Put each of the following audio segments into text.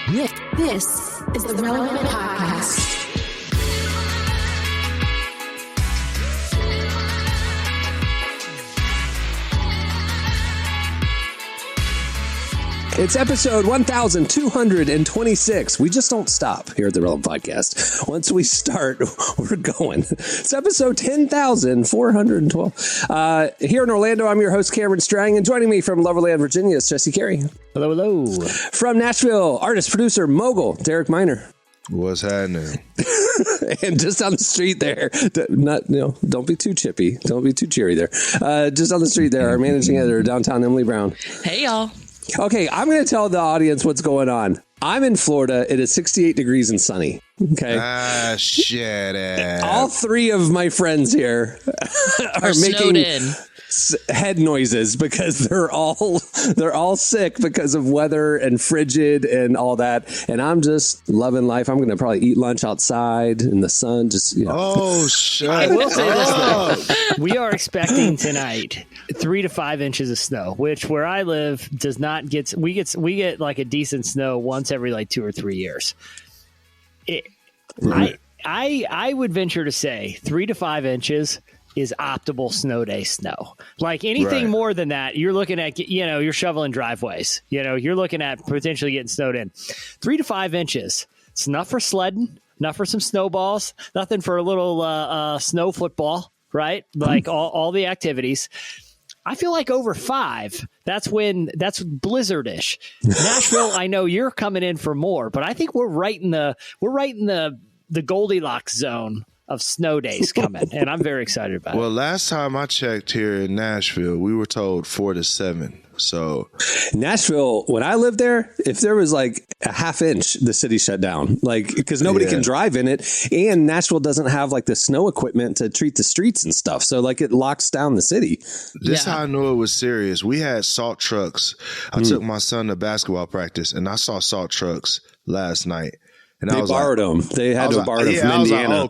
This is the Relevant Podcast. It's episode 1226. We just don't stop here at the Relevant Podcast. Once we start, we're going. It's episode 10,412. Here in Orlando, I'm your host, Cameron Strang, and joining me from Loverland, Virginia is Jesse Carey. Hello, hello. From Nashville, artist, producer, mogul, Derek Miner. What's happening? And just on the street there, don't be too chippy. Don't be too cheery there. Just on the street there, our managing editor, downtown Emily Brown. Hey, y'all. Okay, I'm going to tell the audience what's going on. I'm in Florida. It is 68 degrees and sunny. Okay. Shit. All three of my friends here are making head noises because they're all sick because of weather and frigid and all that. And I'm just loving life. I'm going to probably eat lunch outside in the sun. Oh, shit. I will say this though. We are expecting tonight 3 to 5 inches of snow, which where I live does not get. We get like a decent snow once every like 2 or 3 years. I would venture to say 3 to 5 inches is optimal snow day snow. Like anything more than that, you're looking at, you're shoveling driveways. You're looking at potentially getting snowed in. 3 to 5 inches. It's enough for sledding, enough for some snowballs, nothing for a little snow football, right? Like all the activities. I feel like over 5, that's blizzardish. Nashville, I know you're coming in for more, but I think we're right in the Goldilocks zone of snow days coming, and I'm very excited about it. Well, last time I checked here in Nashville, we were told 4 to 7. So Nashville, when I lived there, if there was like a half inch, the city shut down, like because nobody can drive in it, and Nashville doesn't have like the snow equipment to treat the streets and stuff, so like it locks down the city. This is how I knew it was serious. We had salt trucks. I took my son to basketball practice, and I saw salt truks last night. And they borrowed them. They had to borrow them from Indiana.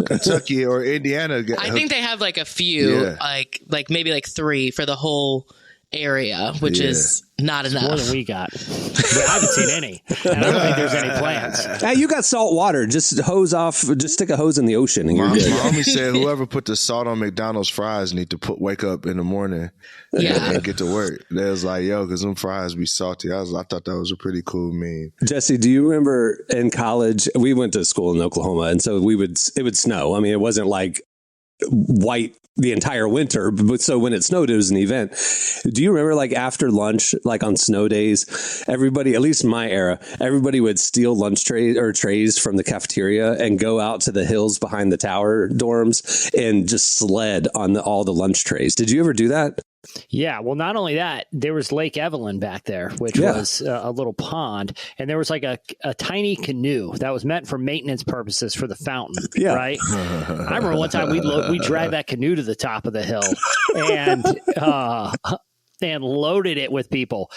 Kentucky or Indiana. I think they have like a few, like maybe like 3 for the whole area, which is not enough. More than we got. But I haven't seen any. And I don't think there's any plans. Hey, you got salt water. Just hose off. Just stick a hose in the ocean. And my homie said whoever put the salt on McDonald's fries need to wake up in the morning and get to work. They was like, yo, because them fries be salty. I thought that was a pretty cool meme. Jesse, do you remember in college, we went to school in Oklahoma, and so it would snow. I mean, it wasn't like white the entire winter, but so when it snowed, it was an event. Do you remember like after lunch, like on snow days, everybody, at least in my era, everybody would steal lunch trays from the cafeteria and go out to the hills behind the tower dorms and just sled on all the lunch trays. Did you ever do that? Yeah, well, not only that, there was Lake Evelyn back there, which was a little pond, and there was like a tiny canoe that was meant for maintenance purposes for the fountain, right? I remember one time we dragged that canoe to the top of the hill and loaded it with people.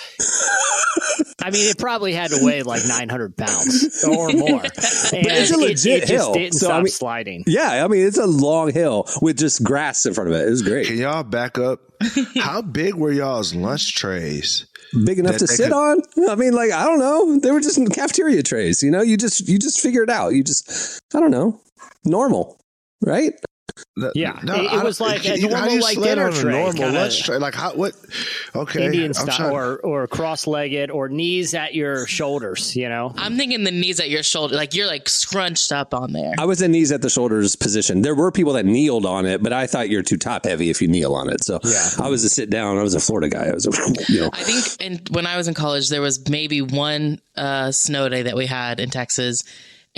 I mean, it probably had to weigh like 900 pounds or more. And it's a legit hill. Just didn't stop sliding. Yeah, I mean, it's a long hill with just grass in front of it. It was great. Can y'all back up? How big were y'all's lunch trays? Big enough to sit on? I mean, like, I don't know. They were just cafeteria trays, you just figure it out. I don't know. Normal, right? It was like a normal like dinner tray, normal lunch tray. Like how? What? Okay, Indian style, or cross-legged, or knees at your shoulders. I'm thinking the knees at your shoulder, like you're like scrunched up on there. I was in knees at the shoulders position. There were people that kneeled on it, but I thought you're too top heavy if you kneel on it. So I was a sit down. I was a Florida guy. I think when I was in college, there was maybe one snow day that we had in Texas.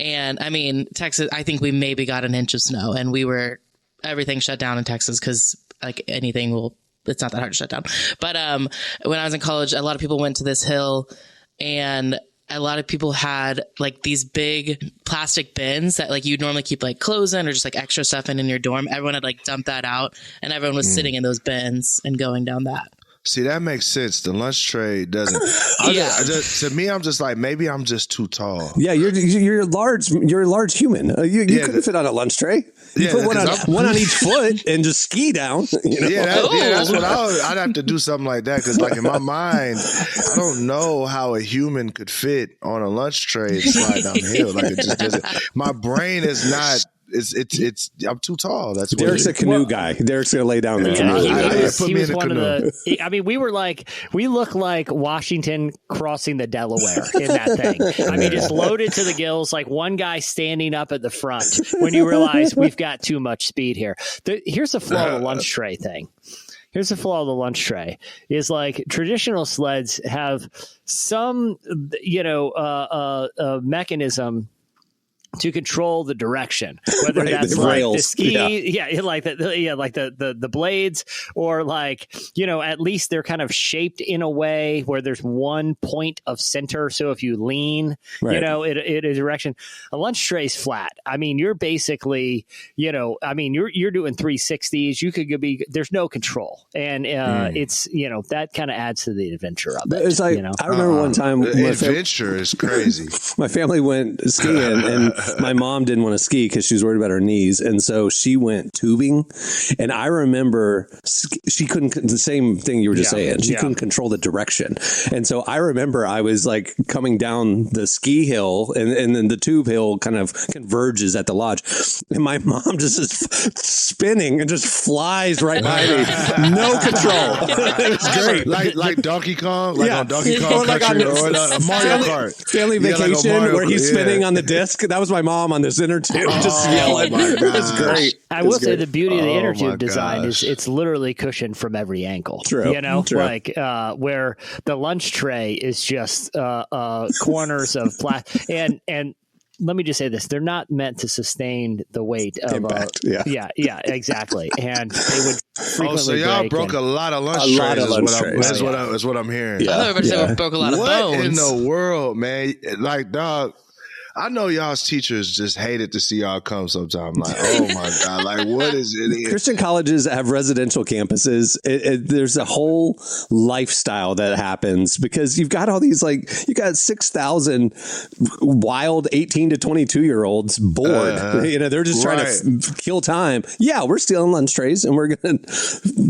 And I mean, Texas, I think we maybe got an inch of snow, and everything shut down in Texas because like anything it's not that hard to shut down. But when I was in college, a lot of people went to this hill, and a lot of people had like these big plastic bins that like you'd normally keep like clothes in or just like extra stuff in your dorm. Everyone had like dumped that out, and everyone was sitting in those bins and going down that. See, that makes sense. The lunch tray doesn't. To me, I'm just like, maybe I'm just too tall. Yeah, you're large. You're a large human. You couldn't fit on a lunch tray. You put one on each foot and just ski down. You know? That's what I'd have to do something like that because, like in my mind, I don't know how a human could fit on a lunch tray and slide down the hill. Like it just doesn't. My brain is not. It's I'm too tall. That's what Derek's a canoe guy. Derek's gonna lay down the canoe. He was one of the. I mean, we look like Washington crossing the Delaware in that thing. I mean, just loaded to the gills, like one guy standing up at the front. When you realize we've got too much speed here. Here's the flaw of the lunch tray thing. Here's the flaw of the lunch tray is like traditional sleds have some, mechanism to control the direction, whether that's like rails. The ski, like the blades, or like, at least they're kind of shaped in a way where there's one point of center. So if you lean, it is direction. A lunch tray is flat. I mean, you're basically, you're doing 360s. You could be, there's no control, and it's that kind of adds to the adventure of it. It's like I remember one time, the adventure is crazy. My family went skiing and my mom didn't want to ski because she was worried about her knees. And so she went tubing. And I remember she couldn't, the same thing you were just saying, she couldn't control the direction. And so I remember I was like coming down the ski hill and then the tube hill kind of converges at the lodge. And my mom just is spinning and just flies right by me. No control. It was great. Like Donkey Kong? Like on Donkey Kong like Country or Mario Kart. Family Vacation where he's spinning on the disc. That was my mom on this inner tube just yelling. It was great. I will say the beauty of the inner tube design is it's literally cushioned from every angle. True. Like where the lunch tray is just corners of plastic. And let me just say this: they're not meant to sustain the weight of impact. Exactly. And they would frequently so y'all break broke a lot of lunch trays. That's what I'm hearing. I thought everybody said we broke a lot of bones. What in the world, man? Like, dog. I know y'all's teachers just hated to see y'all come sometime. Like, oh my God, like what is it here? Christian colleges have residential campuses. There's a whole lifestyle that happens because you've got all these, like, you got 6,000 wild 18 to 22-year-olds bored. They're just trying to kill time. Yeah, we're stealing lunch trays and we're going to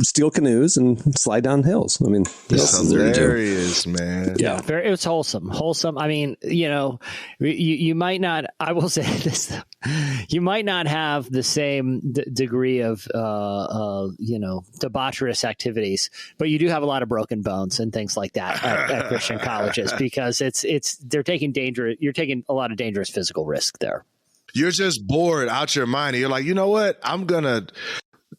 steal canoes and slide down hills. I mean, this is hilarious, man. Yeah, it was wholesome. I mean, you might not, I will say this, you might not have the same degree of, debaucherous activities, but you do have a lot of broken bones and things like that at Christian colleges because you're taking a lot of dangerous physical risk there. You're just bored out your mind. And you're like, you know what? I'm going to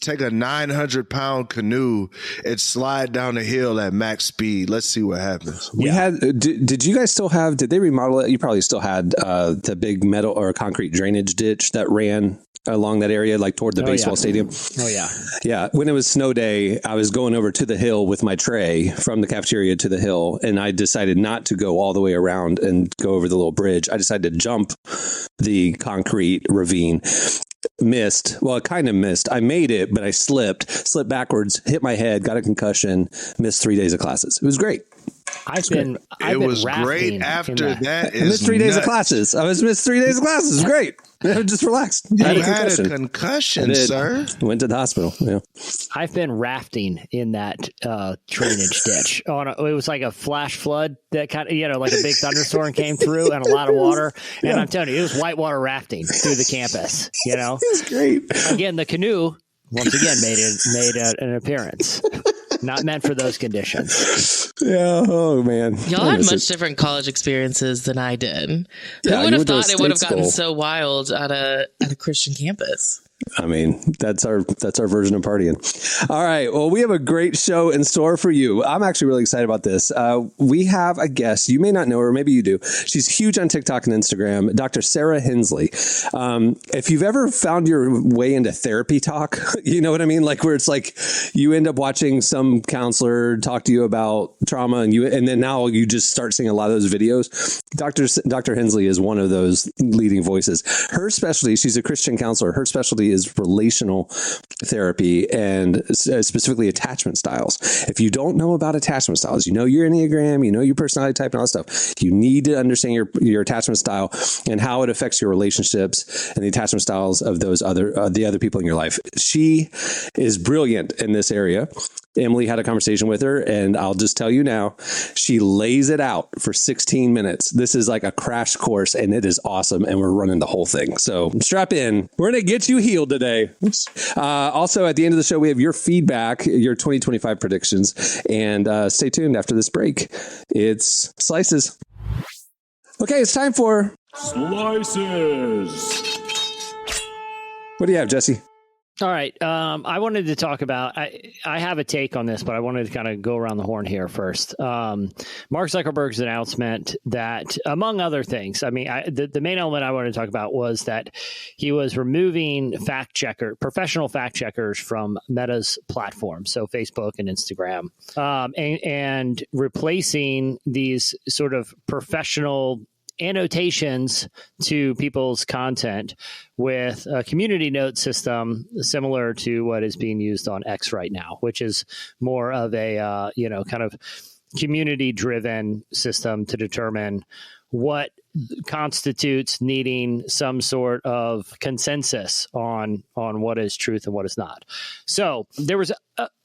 take a 900-pound canoe and slide down the hill at max speed. Let's see what happens. We had. Did you guys still have? Did they remodel it? You probably still had the big metal or concrete drainage ditch that ran along that area, like toward the baseball stadium. Oh yeah. Yeah. When it was snow day, I was going over to the hill with my tray from the cafeteria to the hill, and I decided not to go all the way around and go over the little bridge. I decided to jump the concrete ravine. Missed. Well, I kind of missed. I made it, but I slipped backwards, hit my head, got a concussion, missed 3 days of classes. It was great. It was great after that. I missed 3 days of classes. I missed 3 days of classes. It was great. Just relaxed. You had a concussion, sir. Went to the hospital. Yeah. I've been rafting in that drainage ditch. It was like a flash flood that kind of, like a big thunderstorm came through and a lot of water. And I'm telling you, it was whitewater rafting through the campus. It was great. Again, the canoe once again made an appearance. Not meant for those conditions. Yeah. Oh man. Y'all had much different college experiences than I did. Who would have thought it would have gotten so wild at a Christian campus? I mean, that's our version of partying. All right. Well, we have a great show in store for you. I'm actually really excited about this. We have a guest. You may not know her, maybe you do. She's huge on TikTok and Instagram, Dr. Sarah Hensley. If you've ever found your way into therapy talk, you know what I mean? Like where it's like you end up watching some counselor talk to you about trauma, and then now you just start seeing a lot of those videos. Dr. Hensley is one of those leading voices. Her specialty, she's a Christian counselor. Her specialty is relational therapy and specifically attachment styles. If you don't know about attachment styles, you know your Enneagram, you know your personality type and all that stuff, you need to understand your attachment style and how it affects your relationships and the attachment styles of those the other people in your life. She is brilliant in this area. Emily had a conversation with her, and I'll just tell you now, she lays it out for 16 minutes. This is like a crash course, and it is awesome, and we're running the whole thing. So strap in. We're going to get you healed today. Also, at the end of the show, we have your feedback, your 2025 predictions, and stay tuned after this break. It's Slices. Okay, it's time for Slices. What do you have, Jesse? All right. I wanted to talk about, I have a take on this, but I wanted to kind of go around the horn here first. Mark Zuckerberg's announcement that, among other things, I mean, the main element I wanted to talk about was that he was removing professional fact checkers from Meta's platform, so Facebook and Instagram, and replacing these sort of professional annotations to people's content with a community note system similar to what is being used on X right now, which is more of a kind of community driven system to determine what constitutes needing some sort of consensus on what is truth and what is not. So there was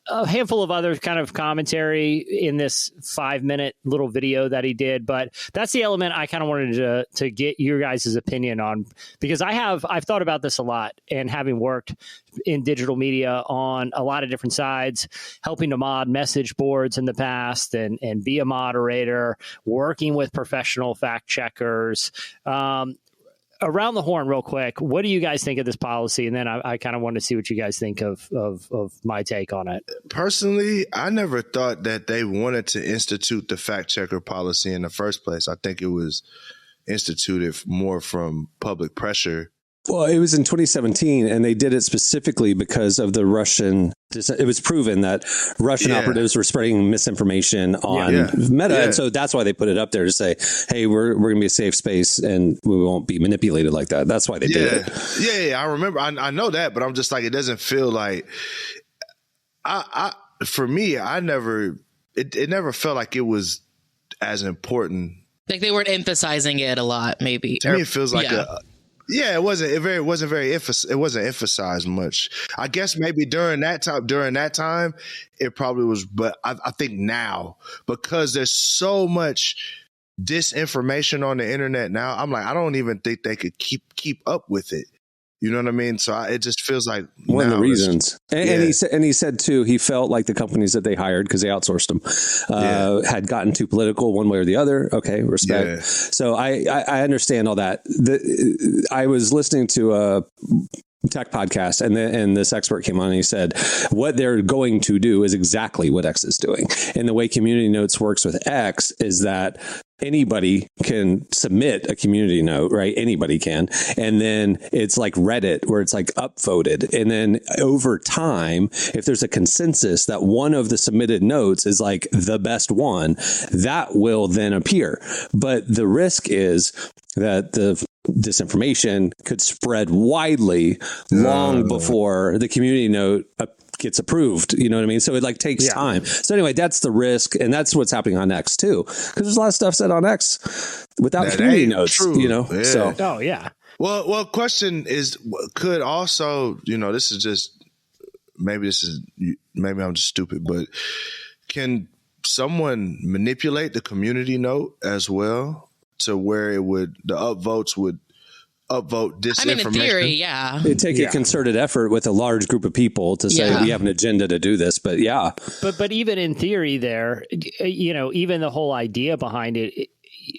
a handful of other kind of commentary in this 5-minute little video that he did, but that's the element I kind of wanted to get your guys' opinion on, because I've thought about this a lot, and having worked in digital media on a lot of different sides, helping to mod message boards in the past and be a moderator, working with professional fact checkers, around the horn real quick. What do you guys think of this policy? And then I kind of want to see what you guys think of my take on it. Personally, I never thought that they wanted to institute the fact checker policy in the first place. I think it was instituted more from public pressure. Well, it was in 2017, and they did it specifically because of the Russian. It was proven that Russian operatives were spreading misinformation on Meta, and so that's why they put it up there to say, "Hey, we're going to be a safe space, and we won't be manipulated like that." That's why they did it. Yeah, I remember. I know that, but I'm just like, it doesn't feel like. For me, it never felt like it was as important. Like they weren't emphasizing it a lot, maybe. To me, it feels like it wasn't emphasized much. I guess maybe during that time, it probably was. But I think now, because there's so much disinformation on the internet now, I'm like, I don't even think they could keep up with it. You know what I mean? So it just feels like one of the reasons. And he said too, he felt like the companies that they hired, because they outsourced them, had gotten too political one way or the other. Okay, respect. Yeah. So I understand all that. I was listening to a tech podcast, and this expert came on and he said what they're going to do is exactly what X is doing. And the way Community Notes works with X is that anybody can submit a community note, right? Anybody can. And then it's like Reddit, where it's like upvoted. And then over time, if there's a consensus that one of the submitted notes is like the best one, that will then appear. But the risk is that the disinformation could spread widely long before the community note gets approved. You know what I mean? So it like takes time. So anyway, that's the risk. And that's what's happening on X too. Because there's a lot of stuff said on X without community notes, true. You know? Yeah. So, Well, question is, could also, this is just, maybe I'm just stupid, but can someone manipulate the community note as well to where the upvotes would upvote disinformation? I mean, in theory, yeah. It'd take a concerted effort with a large group of people to say we have an agenda to do this, but But even in theory there, even the whole idea behind it,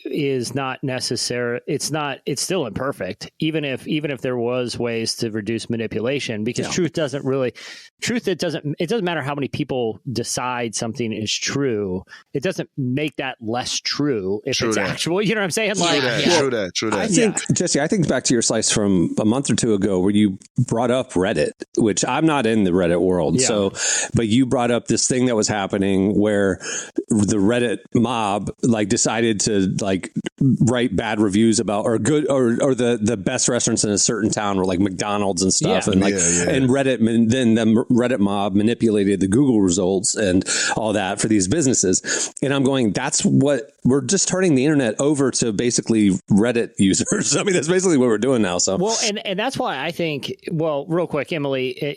is not necessary. It's still imperfect, even if there was ways to reduce manipulation, because it doesn't matter how many people decide something is true. It doesn't make that less true if it's actual. You know what I'm saying? True that. I think, Jesse, back to your slice from a month or two ago where you brought up Reddit, which I'm not in the Reddit world. Yeah. So, but you brought up this thing that was happening where the Reddit mob decided to write bad reviews about or good or the best restaurants in a certain town were like McDonald's and stuff. And and Reddit, then the Reddit mob manipulated the Google results and all that for these businesses. And I'm going, that's what we're just turning the internet over to basically Reddit users. I mean, that's basically what we're doing now. So, well, and that's why I think, well, real quick, Emily,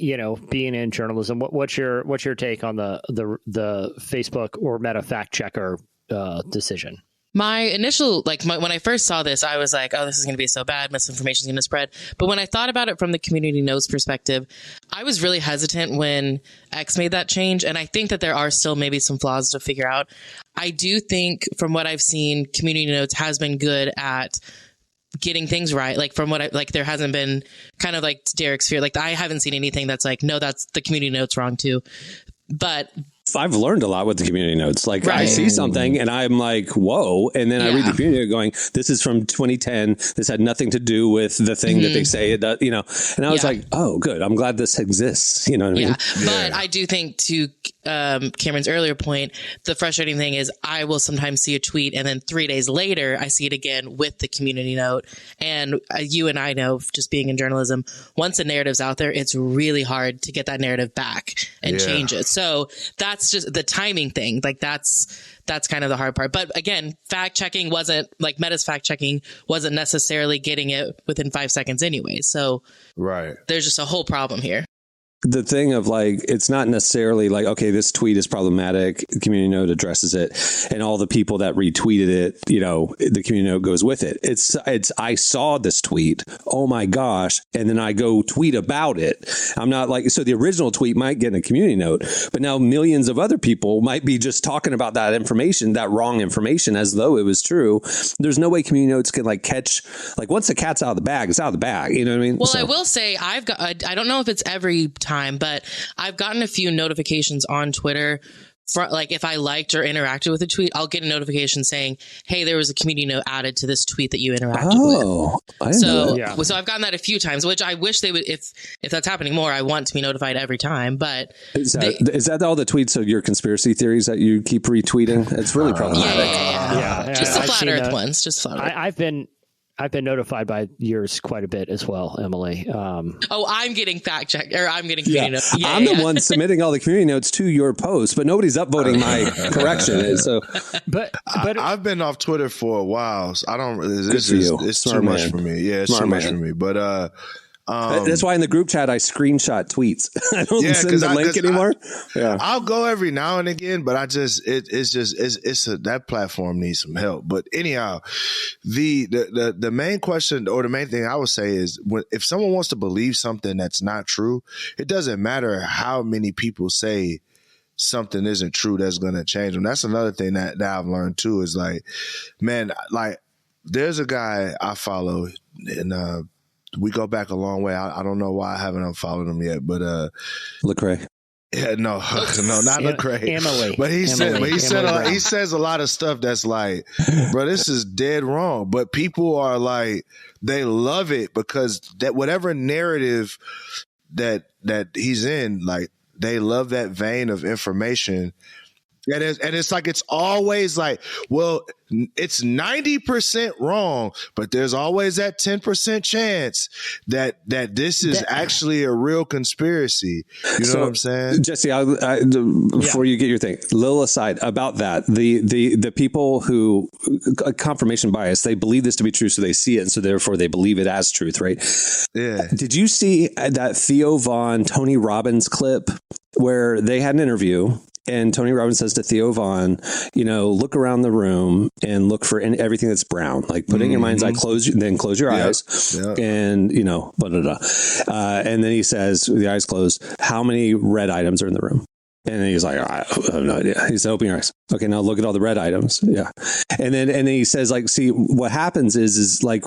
being in journalism, what's your take on the Facebook or Meta fact checker decision? My initial, when I first saw this, I was like, oh, this is going to be so bad. Misinformation is going to spread. But when I thought about it from the community notes perspective, I was really hesitant when X made that change. And I think that there are still maybe some flaws to figure out. I do think from what I've seen, community notes has been good at getting things right. From what there hasn't been kind of like Derek's fear. I haven't seen anything that's no, that's the community notes wrong too. But I've learned a lot with the community notes. I see something and I'm like, whoa. And then I read the community note going, this is from 2010. This had nothing to do with the thing that they say it does, and I was like, oh, good. I'm glad this exists. You know what I mean? But I do think to Cameron's earlier point, the frustrating thing is I will sometimes see a tweet and then 3 days later I see it again with the community note. And you and I know, just being in journalism, once a narrative's out there, it's really hard to get that narrative back and change it. So that's just the timing thing. That's kind of the hard part. But again, fact checking wasn't Meta's fact checking wasn't necessarily getting it within 5 seconds anyway. So there's just a whole problem here. The thing of it's not necessarily okay, this tweet is problematic. The community note addresses it, and all the people that retweeted it, the community note goes with it. It's I saw this tweet. Oh my gosh. And then I go tweet about it. I'm not so the original tweet might get a community note, but now millions of other people might be just talking about that information, that wrong information, as though it was true. There's no way community notes can catch, once the cat's out of the bag, it's out of the bag. You know what I mean? Well, I will say I don't know if it's every time, but I've gotten a few notifications on Twitter for if I liked or interacted with a tweet, I'll get a notification saying, hey, there was a community note added to this tweet that you interacted with. So I've gotten that a few times, which I wish they would, if that's happening more, I want to be notified every time. But is that all the tweets of your conspiracy theories that you keep retweeting? It's really problematic. Yeah. Just the flat earth ones. Just flat earth. I've been notified by yours quite a bit as well, Emily. I'm getting fact checked, or I'm getting community notes. I'm the one submitting all the community notes to your post, but nobody's upvoting my correction. So, but I've been off Twitter for a while. So I don't. It's too much for me. Yeah, it's too much for me. But that's why in the group chat I screenshot tweets. I don't send the link anymore. I'll go every now and again, but that platform needs some help. But anyhow, the main question or the main thing I would say is if someone wants to believe something that's not true, it doesn't matter how many people say something isn't true that's going to change them. That's another thing that I've learned too is there's a guy I follow and we go back a long way. I don't know why I haven't unfollowed him yet, but Lecrae. Yeah, no, not Lecrae. Emily. But he says a lot of stuff that's bro, this is dead wrong. But people are they love it because that whatever narrative that he's in, they love that vein of information. And it's always well, it's 90% wrong, but there's always that 10% chance that this is actually a real conspiracy. You know what I'm saying? Jesse, before you get your thing, little aside about that, the people who confirmation bias, they believe this to be true, so they see it, and so therefore they believe it as truth, right? Yeah. Did you see that Theo Von, Tony Robbins clip where they had an interview? And Tony Robbins says to Theo Von, look around the room and look for everything that's brown. Put it in your mind's eye, close your eyes, and blah, blah, blah. And then he says, with the eyes closed, how many red items are in the room? And he's like, I have no idea. He said, open your eyes. Okay, now look at all the red items. Yeah. And then he says, like, see, what happens is like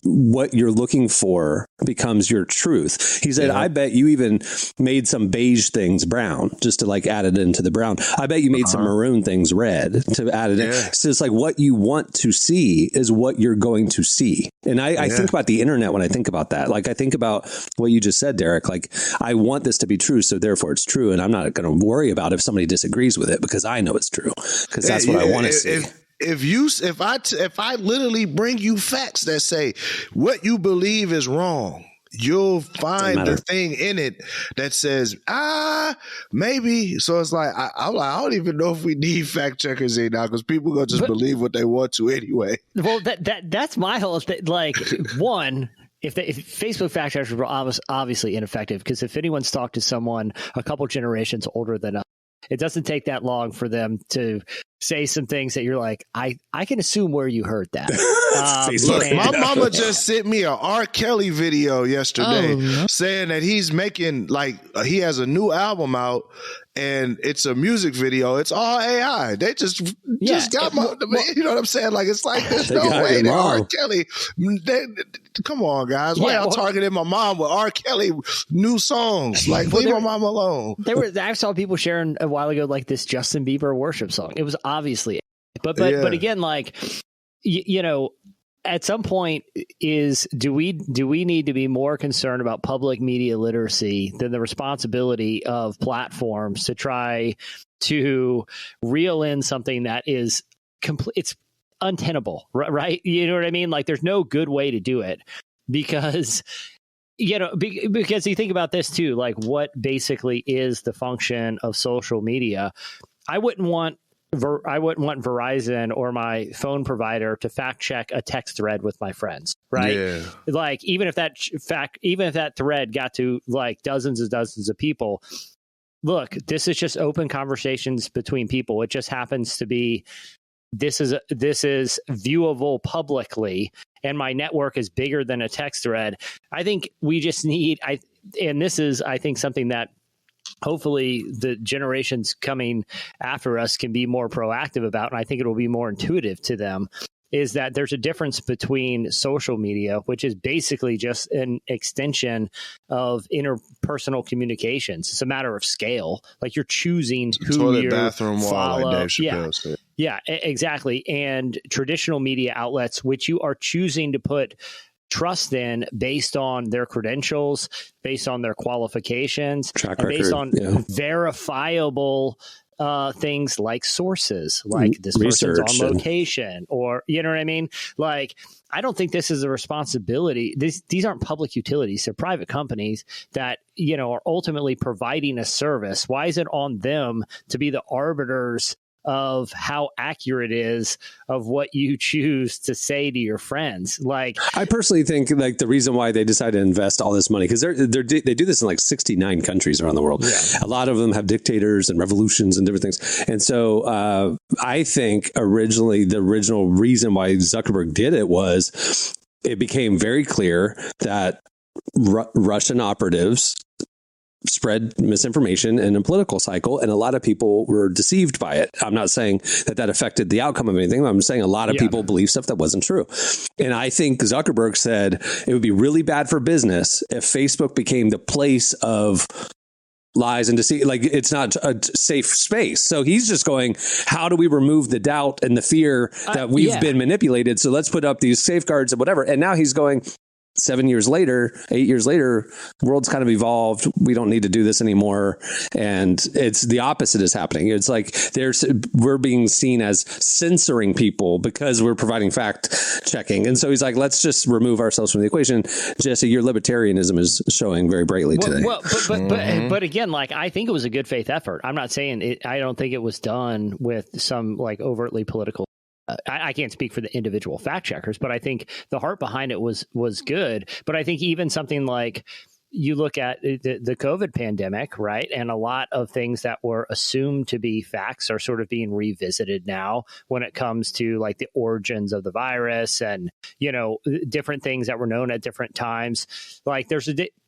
what you're looking for becomes your truth. He said, I bet you even made some beige things brown just to like add it into the brown. I bet you made some maroon things red to add it in. So it's like what you want to see is what you're going to see. And I think about the internet when I think about that. Like I think about what you just said, Derek. Like I want this to be true, so therefore it's true. And I'm not going to worry about if somebody disagrees with it because I know it's true because that's what I want to see. If I literally bring you facts that say what you believe is wrong, you'll find the thing in it that says, maybe. So it's like, I don't even know if we need fact checkers in now because people going to just believe what they want to anyway. Well, that's my whole thing. Like, one, if Facebook fact checkers were obviously ineffective, because if anyone's talked to someone a couple generations older than us, it doesn't take that long for them to say some things that you're like, I can assume where you heard that. Look, my mama just sent me a R. Kelly video yesterday saying that he's making, like, he has a new album out and it's a music video. It's all AI. They just got my, you know what I'm saying? Like, it's like, there's no way that R. Kelly, come on, guys. Why y'all targeting my mom with R. Kelly new songs? Like, leave my mom alone. I saw people sharing a while ago, like this Justin Bieber worship song. It was obviously, but again, like, you know, at some point do we need to be more concerned about public media literacy than the responsibility of platforms to try to reel in something that is it's untenable, right? You know what I mean? Like there's no good way to do it because, you know, because you think about this too, like what basically is the function of social media. I wouldn't want Verizon or my phone provider to fact check a text thread with my friends, right? Yeah. Like even if that thread got to like dozens of people, look, this is just open conversations between people. It just happens to be this is viewable publicly, and my network is bigger than a text thread. I think we just need and this is, I think, something that hopefully the generations coming after us can be more proactive about, and I think it will be more intuitive to them, is that there's a difference between social media, which is basically just an extension of interpersonal communications. It's a matter of scale. Like you're choosing who you follow. Like Dave Chappelle said. Yeah, exactly. And traditional media outlets, which you are choosing to put trust in based on their credentials, based on their qualifications, track record, based on verifiable things like sources, like this person's on location, or you know what I mean? Like, I don't think this is a responsibility. These aren't public utilities; they're private companies that, you know, are ultimately providing a service. Why is it on them to be the arbiters of how accurate it is of what you choose to say to your friends? Like, I personally think like the reason why they decided to invest all this money, because they do this in like 69 countries around the world. Yeah. A lot of them have dictators and revolutions and different things. And so I think the original reason why Zuckerberg did it was it became very clear that Russian operatives spread misinformation in a political cycle, and a lot of people were deceived by it. I'm not saying that affected the outcome of anything. I'm saying a lot of people believe stuff that wasn't true. And I think Zuckerberg said it would be really bad for business if Facebook became the place of lies and deceit. Like, it's not a safe space. So he's just going, how do we remove the doubt and the fear that we've been manipulated? So let's put up these safeguards and whatever. And now he's going, 8 years later, world's kind of evolved. We don't need to do this anymore. And it's the opposite is happening. It's like we're being seen as censoring people because we're providing fact checking. And so he's like, let's just remove ourselves from the equation. Jesse, your libertarianism is showing very brightly today. Well, but again, like, I think it was a good faith effort. I'm not saying it. I don't think it was done with some like overtly political. I can't speak for the individual fact checkers, but I think the heart behind it was good. But I think even something like you look at the COVID pandemic, right? And a lot of things that were assumed to be facts are sort of being revisited now when it comes to like the origins of the virus and, different things that were known at different times. Like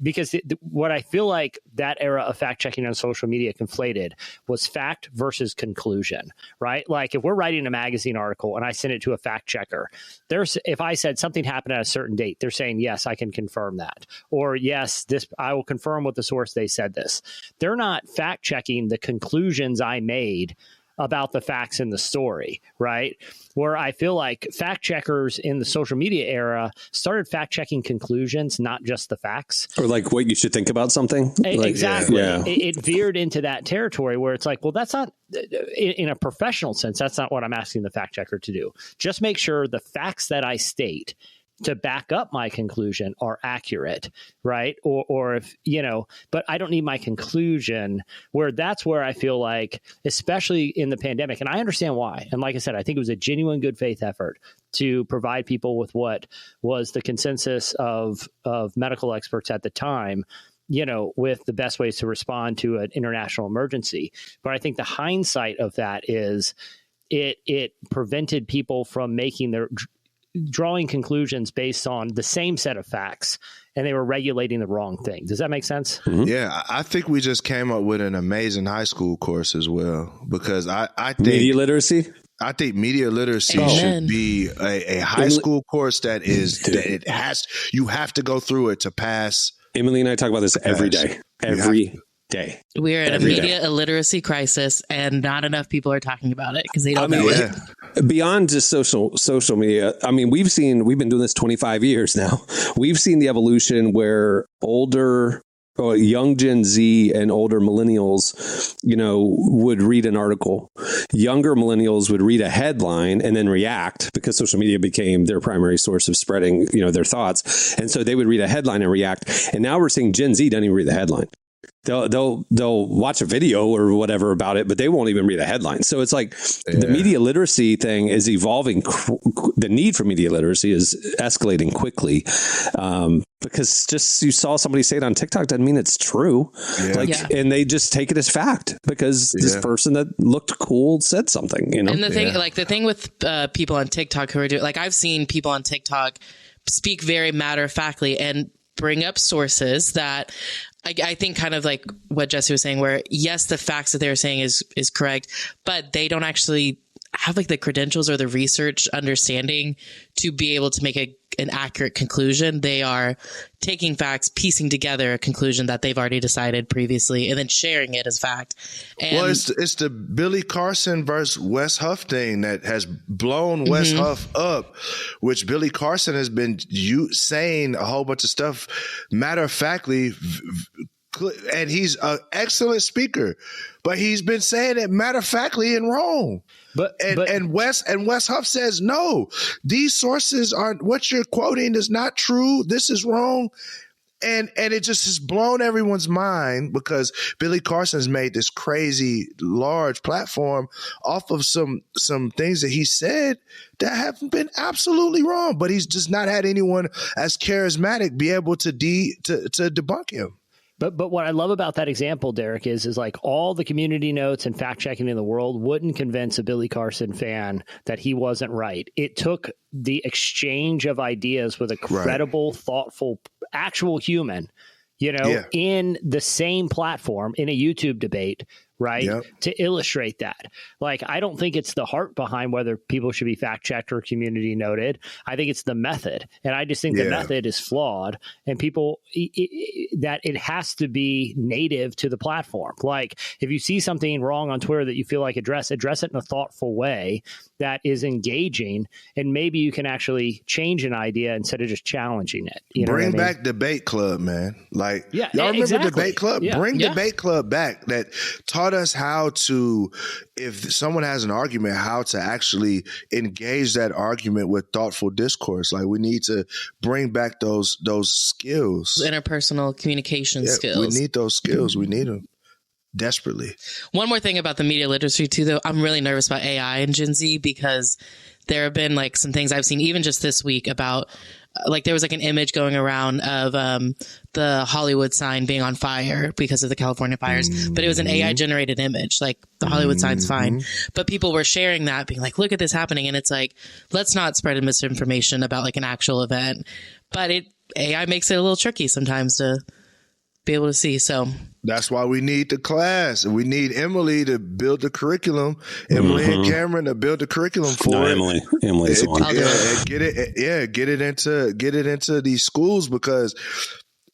because what I feel like that era of fact checking on social media conflated was fact versus conclusion, right? Like if we're writing a magazine article and I send it to a fact checker, if I said something happened at a certain date, they're saying, yes, I can confirm that. Or yes, I will confirm with the source they said this. They're not fact checking the conclusions I made about the facts in the story, right? Where I feel like fact checkers in the social media era started fact checking conclusions, not just the facts. Or like what you should think about something. Exactly. Yeah. It veered into that territory where it's like, well, that's not, in a professional sense, that's not what I'm asking the fact checker to do. Just make sure the facts that I state to back up my conclusion are accurate, right? Or if, but I don't need my conclusion, that's where I feel like, especially in the pandemic, and I understand why. And like I said, I think it was a genuine good faith effort to provide people with what was the consensus of medical experts at the time, with the best ways to respond to an international emergency. But I think the hindsight of that is it prevented people from drawing conclusions based on the same set of facts, and they were regulating the wrong thing. Does that make sense? Mm-hmm. Yeah, I think we just came up with an amazing high school course as well, because I think media literacy. I think media literacy Amen. should be a high school course that you have to go through it to pass. Emily and I talk about this every day. Every day. We're in a media illiteracy crisis, and not enough people are talking about it because they don't know it. Beyond just social media, I mean, we've been doing this 25 years now. We've seen the evolution where young Gen Z and older millennials, would read an article. Younger millennials would read a headline and then react, because social media became their primary source of spreading, their thoughts. And so they would read a headline and react. And now we're seeing Gen Z doesn't even read the headline. They'll watch a video or whatever about it, but they won't even read a headline. So it's like the media literacy thing is evolving. The need for media literacy is escalating quickly, because just you saw somebody say it on TikTok doesn't mean it's true. And they just take it as fact because this person that looked cool said something. And the thing with people on TikTok who are doing, like, I've seen people on TikTok speak very matter of factly and bring up sources that I think kind of like what Jesse was saying, where yes, the facts that they're saying is correct, but they don't actually have like the credentials or the research understanding to be able to make an accurate conclusion. They are taking facts, piecing together a conclusion that they've already decided previously, and then sharing it as fact. And it's the Billy Carson versus Wes Huff thing that has blown Wes Huff up, which Billy Carson has been saying a whole bunch of stuff matter of factly, and he's an excellent speaker, but he's been saying it matter of factly and wrong. And Wes Huff says, no, these sources aren't, what you're quoting is not true. This is wrong. And it just has blown everyone's mind, because Billy Carson's made this crazy large platform off of some things that he said that have been absolutely wrong, but he's just not had anyone as charismatic be able to debunk him. But what I love about that example, Derek, is like all the community notes and fact checking in the world wouldn't convince a Billy Carson fan that he wasn't right. It took the exchange of ideas with a credible, thoughtful, actual human, in the same platform in a YouTube debate, right? Yep. To illustrate that. Like, I don't think it's the heart behind whether people should be fact checked or community noted. I think it's the method. And I just think the method is flawed, and that it has to be native to the platform. Like, if you see something wrong on Twitter that you feel like address it in a thoughtful way that is engaging, and maybe you can actually change an idea instead of just challenging it. Bring back Debate Club, man. Like, y'all remember Debate Club? Yeah. Bring Debate Club back. That taught us how to, if someone has an argument, how to actually engage that argument with thoughtful discourse. Like, we need to bring back those skills. Interpersonal communication skills. We need those skills. We need them desperately. One more thing about the media literacy too, though. I'm really nervous about AI and Gen Z, because there have been like some things I've seen even just this week about like there was like an image going around of the Hollywood sign being on fire because of the California fires, but it was an AI generated image. Like the Hollywood sign's fine, but people were sharing that, being like, look at this happening. And it's like, let's not spread misinformation about like an actual event, but AI makes it a little tricky sometimes to be able to see. So that's why we need the class. We need Emily to build the curriculum. Emily and Cameron to build the curriculum for it. Emily's one. I'll do And get it into these schools, because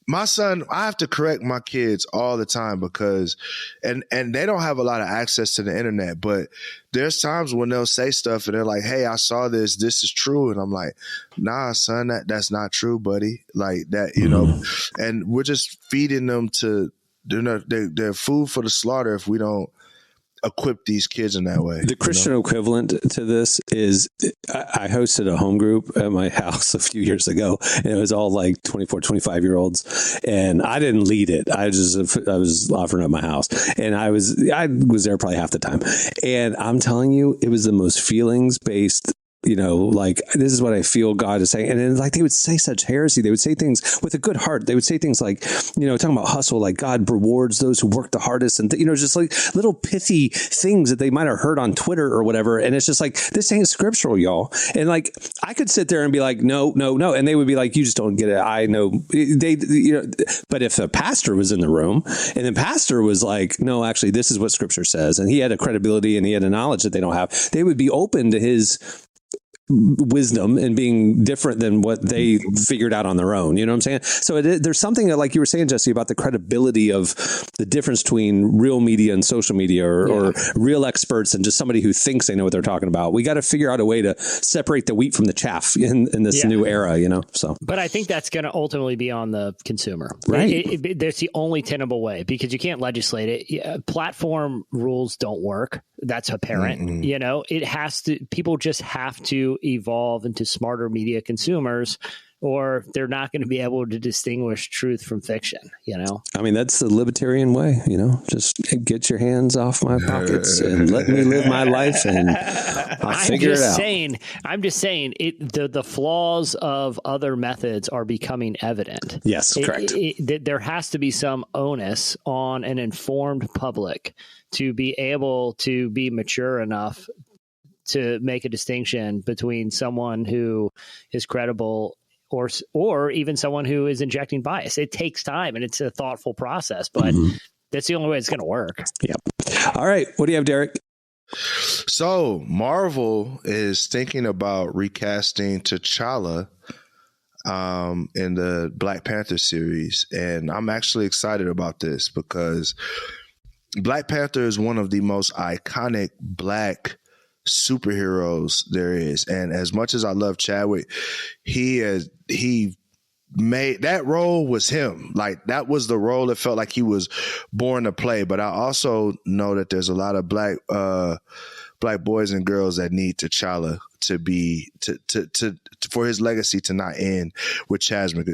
my son, I have to correct my kids all the time because, and they don't have a lot of access to the internet, but there's times when they'll say stuff and they're like, hey, I saw this is true. And I'm like, nah, son, that's not true, buddy. Like that, you know, and we're just feeding them to, they're food for the slaughter if we don't equip these kids in that way. The Christian equivalent to this is I hosted a home group at my house a few years ago, and it was all like 24, 25-year-olds, and I didn't lead it. I was offering up my house, and I was there probably half the time. And I'm telling you, it was the most feelings-based, like, this is what I feel God is saying. And then, like, they would say such heresy. They would say things with a good heart. They would say things like, talking about hustle, like God rewards those who work the hardest. And, just like little pithy things that they might have heard on Twitter or whatever. And it's just like, this ain't scriptural, y'all. And like, I could sit there and be like, no. And they would be like, you just don't get it. I know but if the pastor was in the room and the pastor was like, no, actually, this is what scripture says. And he had a credibility and he had a knowledge that they don't have. They would be open to his wisdom and being different than what they figured out on their own. You know what I'm saying? So there's something that, like you were saying, Jesse, about the credibility of the difference between real media and social media or real experts and just somebody who thinks they know what they're talking about. We got to figure out a way to separate the wheat from the chaff in this new era, so. But I think that's going to ultimately be on the consumer. Right. That's the only tenable way, because you can't legislate it. Platform rules don't work. That's apparent. It has to, people just have to evolve into smarter media consumers, or they're not going to be able to distinguish truth from fiction. I mean, that's the libertarian way, just get your hands off my pockets and let me live my life, and I'll figure it out. I'm just saying the flaws of other methods are becoming evident. Yes, correct. There has to be some onus on an informed public to be able to be mature enough to make a distinction between someone who is credible or even someone who is injecting bias. It takes time and it's a thoughtful process, but that's the only way it's going to work. Yep. All right. What do you have, Derek? So Marvel is thinking about recasting T'Challa in the Black Panther series. And I'm actually excited about this because Black Panther is one of the most iconic Black superheroes there is. And as much as I love Chadwick, he made that role was him. Like, that was the role it felt like he was born to play. But I also know that there's a lot of black boys and girls that need T'Challa to be for his legacy to not end with Chadwick.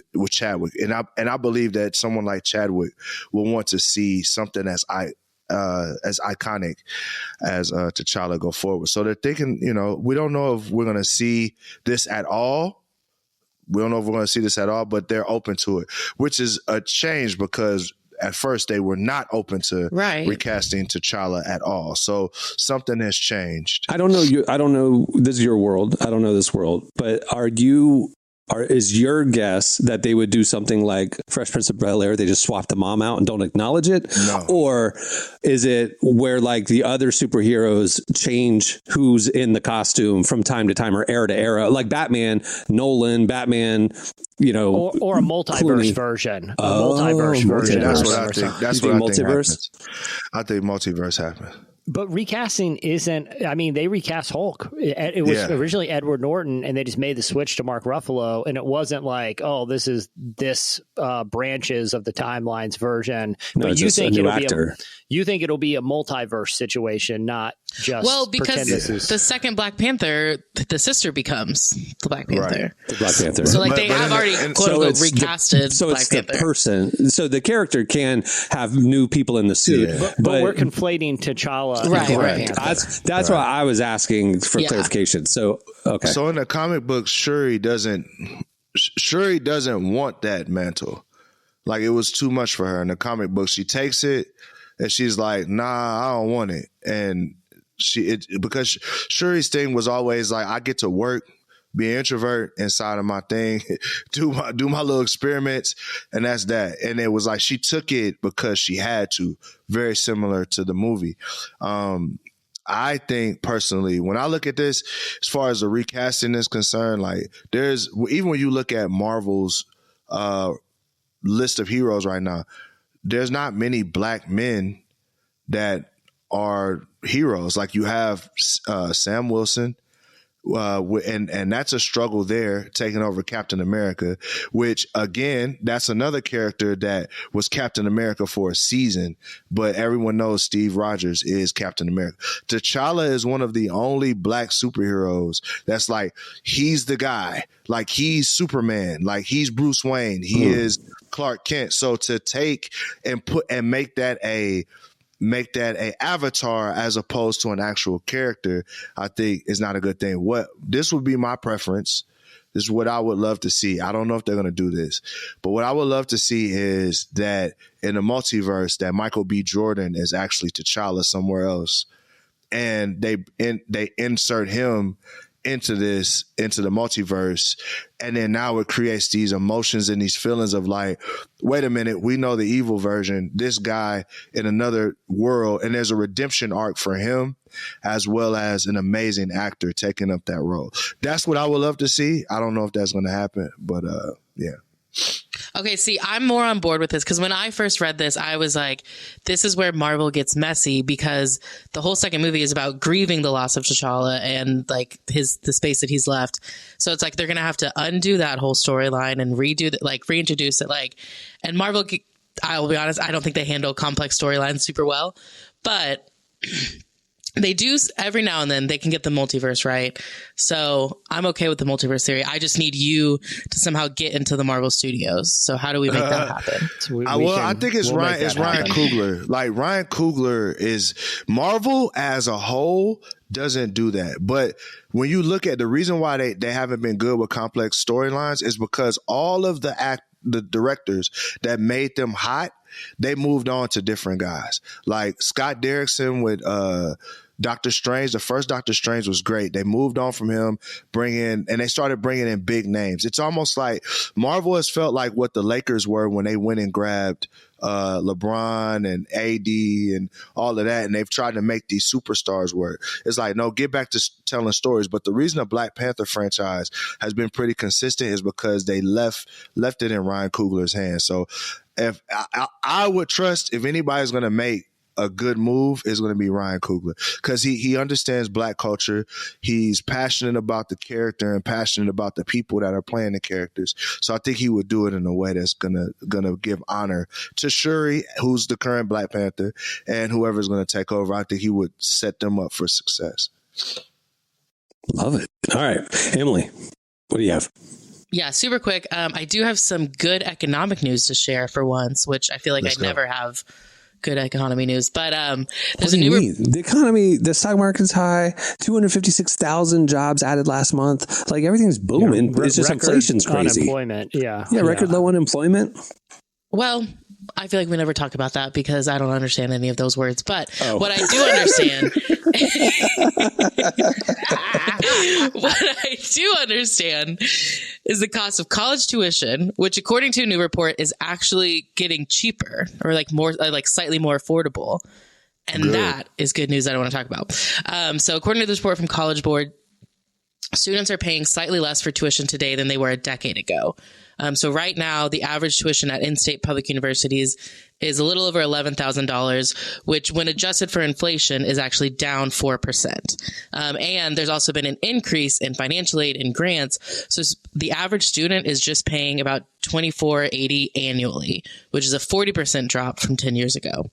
And I believe that someone like Chadwick will want to see something as iconic as T'Challa go forward. So they're thinking, we don't know if we're going to see this at all. But they're open to it, which is a change because at first they were not open to recasting T'Challa at all. So something has changed. I don't know. This is your world. I don't know this world, but is your guess that they would do something like Fresh Prince of Bel-Air? They just swap the mom out and don't acknowledge it? No. Or is it where, like, the other superheroes change who's in the costume from time to time or era to era? Like Nolan, Batman, or a multiverse Clooney version. Version. That's what I think. That's what I think multiverse? I think multiverse happens. But recasting isn't, I mean, they recast Hulk. It was originally Edward Norton, and they just made the switch to Mark Ruffalo. And it wasn't like, oh, this is branches of the timelines version. No, but you think it'll be a multiverse situation, not just because the second Black Panther, the sister becomes the Black Panther. Right. The Black Panther. So like they have already quote unquote recasted so Black it's Panther. The person. So the character can have new people in the suit. Yeah. But we're conflating T'Challa. Right. That's why I was asking for clarification. So, okay. So in the comic book, Shuri doesn't Shuri doesn't want that mantle. Like, it was too much for her in the comic book. She takes it and she's like, nah, I don't want it. And because Shuri's thing was always like, I get to work, be an introvert inside of my thing, do my little experiments, and that's that. And it was like she took it because she had to, very similar to the movie. I think personally, when I look at this, as far as the recasting is concerned, like even when you look at Marvel's list of heroes right now, there's not many black men that are heroes. Like, you have Sam Wilson, and that's a struggle there, taking over Captain America, which, again, that's another character that was Captain America for a season, but everyone knows Steve Rogers is Captain America. T'Challa is one of the only black superheroes that's like, he's the guy, like, he's Superman, like, he's Bruce Wayne, he is Clark Kent. So to take and make that a avatar as opposed to an actual character, I think is not a good thing. This would be my preference. This is what I would love to see. I don't know if they're going to do this, but what I would love to see is that in the multiverse, that Michael B. Jordan is actually T'Challa somewhere else, and they insert him into the multiverse, and then now it creates these emotions and these feelings of like, wait a minute, we know the evil version, this guy in another world, and there's a redemption arc for him, as well as an amazing actor taking up that role. That's what I would love to see. I don't know if that's going to happen, but yeah. Okay, see, I'm more on board with this because when I first read this, I was like, this is where Marvel gets messy, because the whole second movie is about grieving the loss of T'Challa and like the space that he's left. So it's like they're going to have to undo that whole storyline and reintroduce it. Like, and Marvel, I will be honest, I don't think they handle complex storylines super well, but they do every now and then. They can get the multiverse right. So I'm okay with the multiverse theory. I just need you to somehow get into the Marvel Studios. So how do we make that happen? I think it's Ryan Coogler. Like, Ryan Coogler is Marvel as a whole doesn't do that. But when you look at the reason why they haven't been good with complex storylines is because all of the directors that made them hot, they moved on to different guys. Like Scott Derrickson with Doctor Strange. The first Doctor Strange was great. They moved on from him, and they started bringing in big names. It's almost like Marvel has felt like what the Lakers were when they went and grabbed LeBron and AD and all of that, and they've tried to make these superstars work. It's like, no, get back to telling stories. But the reason the Black Panther franchise has been pretty consistent is because they left it in Ryan Coogler's hands. So if I would trust, if anybody's going to make a good move, is going to be Ryan Coogler, because he understands black culture. He's passionate about the character and passionate about the people that are playing the characters. So I think he would do it in a way that's gonna give honor to Shuri, who's the current Black Panther, and whoever's going to take over. I think he would set them up for success. Love it. All right, Emily, what do you have? Yeah, super quick. I do have some good economic news to share for once, which I feel like I never have good economy news. But there's a new the economy, the stock market's high, 256,000 jobs added last month. Like, everything's booming. It's just inflation's crazy. Unemployment, yeah, record low unemployment. Well, I feel like we never talk about that because I don't understand any of those words. But what I do understand, is the cost of college tuition, which, according to a new report, is actually getting cheaper, or like more, like slightly more affordable. And that is good news that I want to talk about. So according to this report from College Board, students are paying slightly less for tuition today than they were a decade ago. So right now, the average tuition at in-state public universities is a little over $11,000, which, when adjusted for inflation, is actually down 4%. And there's also been an increase in financial aid and grants. So the average student is just paying about $2,480 annually, which is a 40% drop from 10 years ago.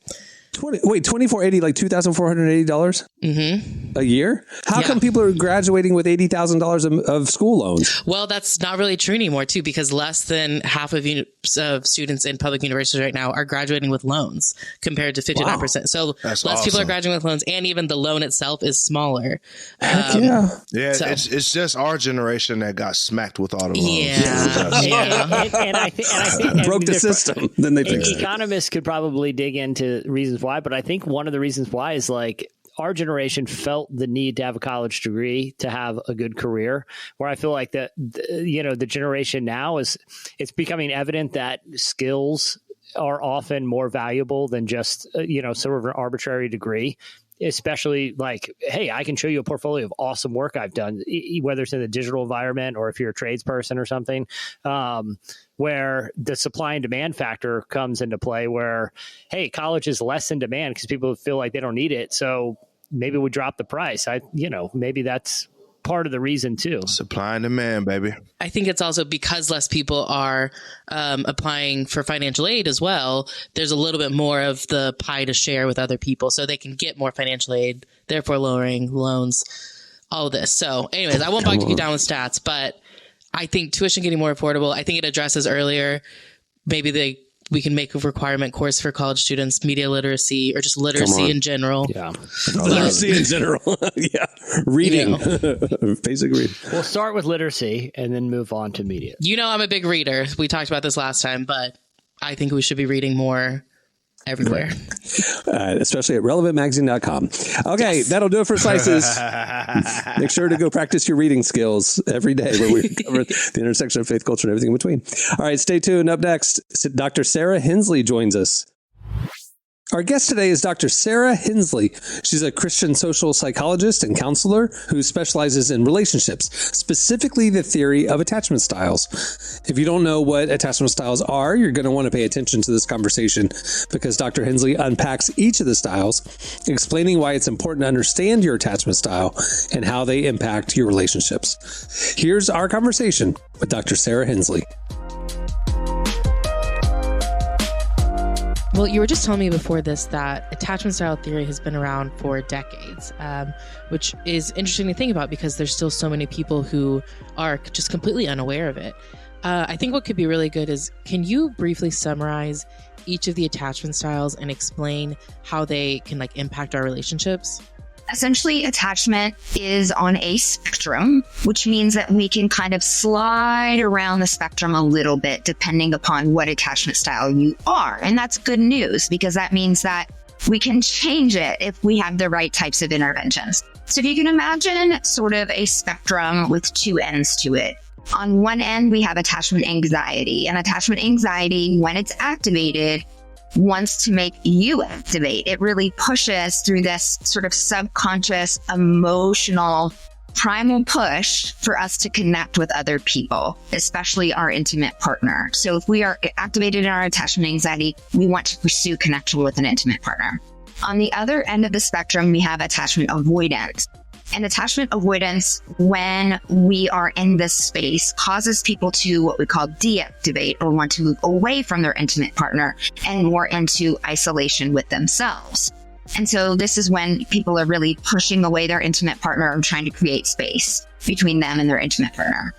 $2,480, like $2,480? a year? How come people are graduating with $80,000 of school loans? Well, that's not really true anymore, too, because less than half of students in public universities right now are graduating with loans compared to 59%. Wow. So that's less awesome. People are graduating with loans, and even the loan itself is smaller. Yeah, it's just our generation that got smacked with all the loans. And I think broke the system. Then they fixed it. Economists could probably dig into reasons why, but I think one of the reasons why is like, our generation felt the need to have a college degree to have a good career, where I feel like the generation now it's becoming evident that skills are often more valuable than just, sort of an arbitrary degree, especially like, hey, I can show you a portfolio of awesome work I've done, whether it's in the digital environment or if you're a tradesperson or something, where the supply and demand factor comes into play where, hey, college is less in demand because people feel like they don't need it. So maybe we drop the price. Maybe that's part of the reason too. Supply and demand, baby. I think it's also because less people are applying for financial aid as well. There's a little bit more of the pie to share with other people, so they can get more financial aid, therefore lowering loans, all of this. So anyways, I won't bog you down with stats, but I think tuition getting more affordable. I think it addresses earlier, maybe we can make a requirement course for college students, media literacy, or just literacy in general. Yeah. Literacy in general. Yeah. Reading. Basic reading. We'll start with literacy and then move on to media. I'm a big reader. We talked about this last time, but I think we should be reading more everywhere. Especially at relevantmagazine.com. Okay, that'll do it for Slices. Make sure to go practice your reading skills every day where we cover the intersection of faith, culture, and everything in between. All right, stay tuned. Up next, Dr. Sarah Hensley joins us. Our guest today is Dr. Sarah Hensley. She's a Christian social psychologist and counselor who specializes in relationships, specifically the theory of attachment styles. If you don't know what attachment styles are, you're going to want to pay attention to this conversation because Dr. Hensley unpacks each of the styles, explaining why it's important to understand your attachment style and how they impact your relationships. Here's our conversation with Dr. Sarah Hensley. Well, you were just telling me before this that attachment style theory has been around for decades, which is interesting to think about because there's still so many people who are just completely unaware of it. I think what could be really good is, can you briefly summarize each of the attachment styles and explain how they can impact our relationships? Essentially, attachment is on a spectrum, which means that we can kind of slide around the spectrum a little bit depending upon what attachment style you are. And that's good news because that means that we can change it if we have the right types of interventions. So if you can imagine sort of a spectrum with two ends to it. On one end, we have attachment anxiety. And attachment anxiety, when it's activated, wants to make you activate. It really pushes through this sort of subconscious, emotional, primal push for us to connect with other people, especially our intimate partner. So if we are activated in our attachment anxiety, we want to pursue connection with an intimate partner. On the other end of the spectrum, we have attachment avoidance. And attachment avoidance, when we are in this space, causes people to what we call deactivate or want to move away from their intimate partner and more into isolation with themselves. And so this is when people are really pushing away their intimate partner and trying to create space between them and their intimate partner.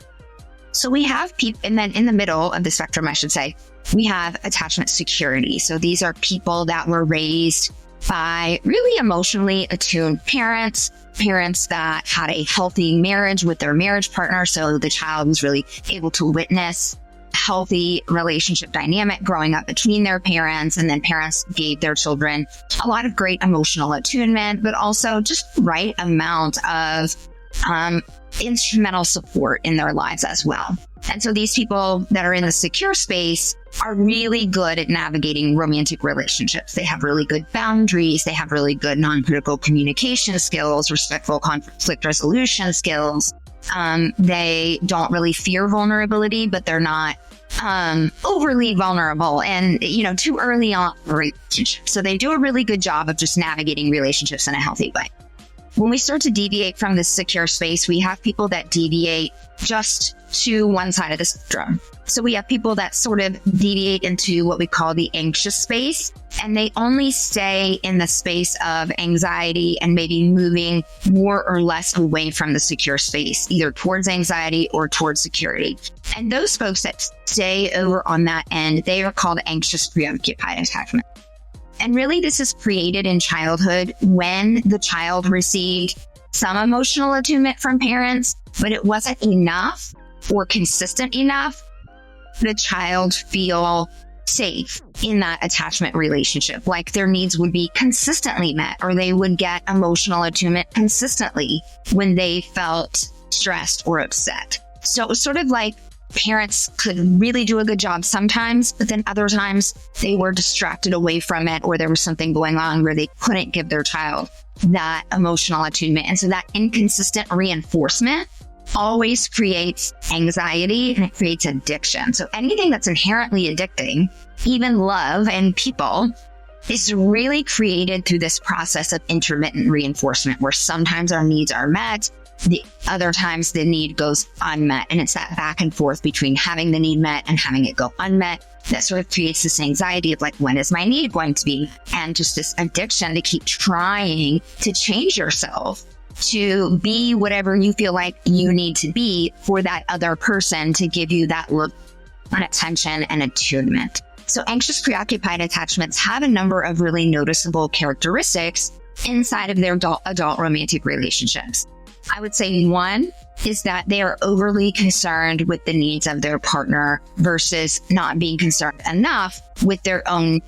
So we have people, and then in the middle of the spectrum, I should say, we have attachment security. So these are people that were raised by really emotionally attuned parents that had a healthy marriage with their marriage partner. So the child was really able to witness healthy relationship dynamic growing up between their parents, and then parents gave their children a lot of great emotional attunement, but also just the right amount of instrumental support in their lives as well. And so these people that are in the secure space are really good at navigating romantic relationships. They have really good boundaries. They have really good non-critical communication skills, respectful conflict resolution skills. They don't really fear vulnerability, but they're not overly vulnerable and, too early on in a relationship. So they do a really good job of just navigating relationships in a healthy way. when we start to deviate from the secure space, we have people that deviate just to one side of the spectrum. So we have people that sort of deviate into what we call the anxious space, and they only stay in the space of anxiety and maybe moving more or less away from the secure space, either towards anxiety or towards security. And those folks that stay over on that end, they are called anxious preoccupied attachment. And really, this is created in childhood when the child received some emotional attunement from parents, but it wasn't enough or consistent enough the child feel safe in that attachment relationship. Like their needs would be consistently met, or they would get emotional attunement consistently when they felt stressed or upset. So it was sort of like parents could really do a good job sometimes, but then other times they were distracted away from it, or there was something going on where they couldn't give their child that emotional attunement. And so that inconsistent reinforcement always creates anxiety and it creates addiction. So anything that's inherently addicting, even love and people, is really created through this process of intermittent reinforcement, where sometimes our needs are met, the other times the need goes unmet. And it's that back and forth between having the need met and having it go unmet that sort of creates this anxiety of like, when is my need going to be met? And just this addiction to keep trying to change yourself to be whatever you feel like you need to be for that other person to give you that look and attention and attunement. So anxious preoccupied attachments have a number of really noticeable characteristics inside of their adult romantic relationships. I would say one is that they are overly concerned with the needs of their partner versus not being concerned enough with their own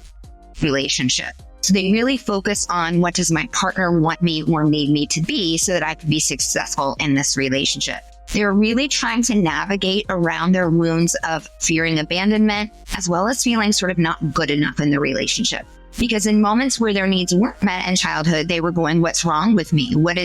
relationship. So they really focus on, what does my partner want me or need me to be so that I can be successful in this relationship. They're really trying to navigate around their wounds of fearing abandonment, as well as feeling sort of not good enough in the relationship. Because in moments where their needs weren't met in childhood, they were going, what's wrong with me? What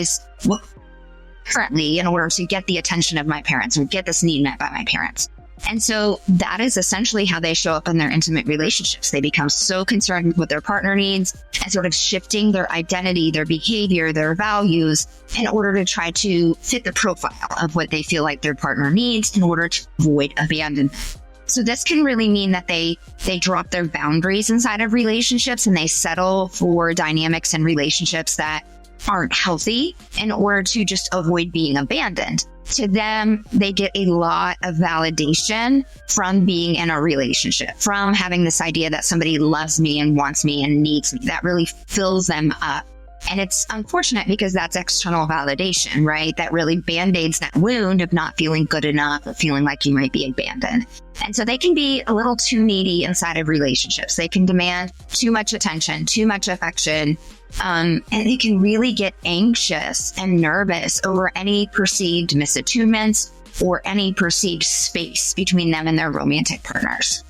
currently in order to get the attention of my parents or get this need met by my parents? And so that is essentially how they show up in their intimate relationships. They become so concerned with what their partner needs and sort of shifting their identity, their behavior, their values in order to try to fit the profile of what they feel like their partner needs in order to avoid abandonment. So this can really mean that they drop their boundaries inside of relationships and they settle for dynamics and relationships that aren't healthy in order to just avoid being abandoned. To them, they get a lot of validation from being in a relationship, from having this idea that somebody loves me and wants me and needs me. That really fills them up. And it's unfortunate because that's external validation, right? That really band-aids that wound of not feeling good enough, of feeling like you might be abandoned. And so they can be a little too needy inside of relationships. They can demand too much attention, too much affection, and they can really get anxious and nervous over any perceived misattunements or any perceived space between them and their romantic partners.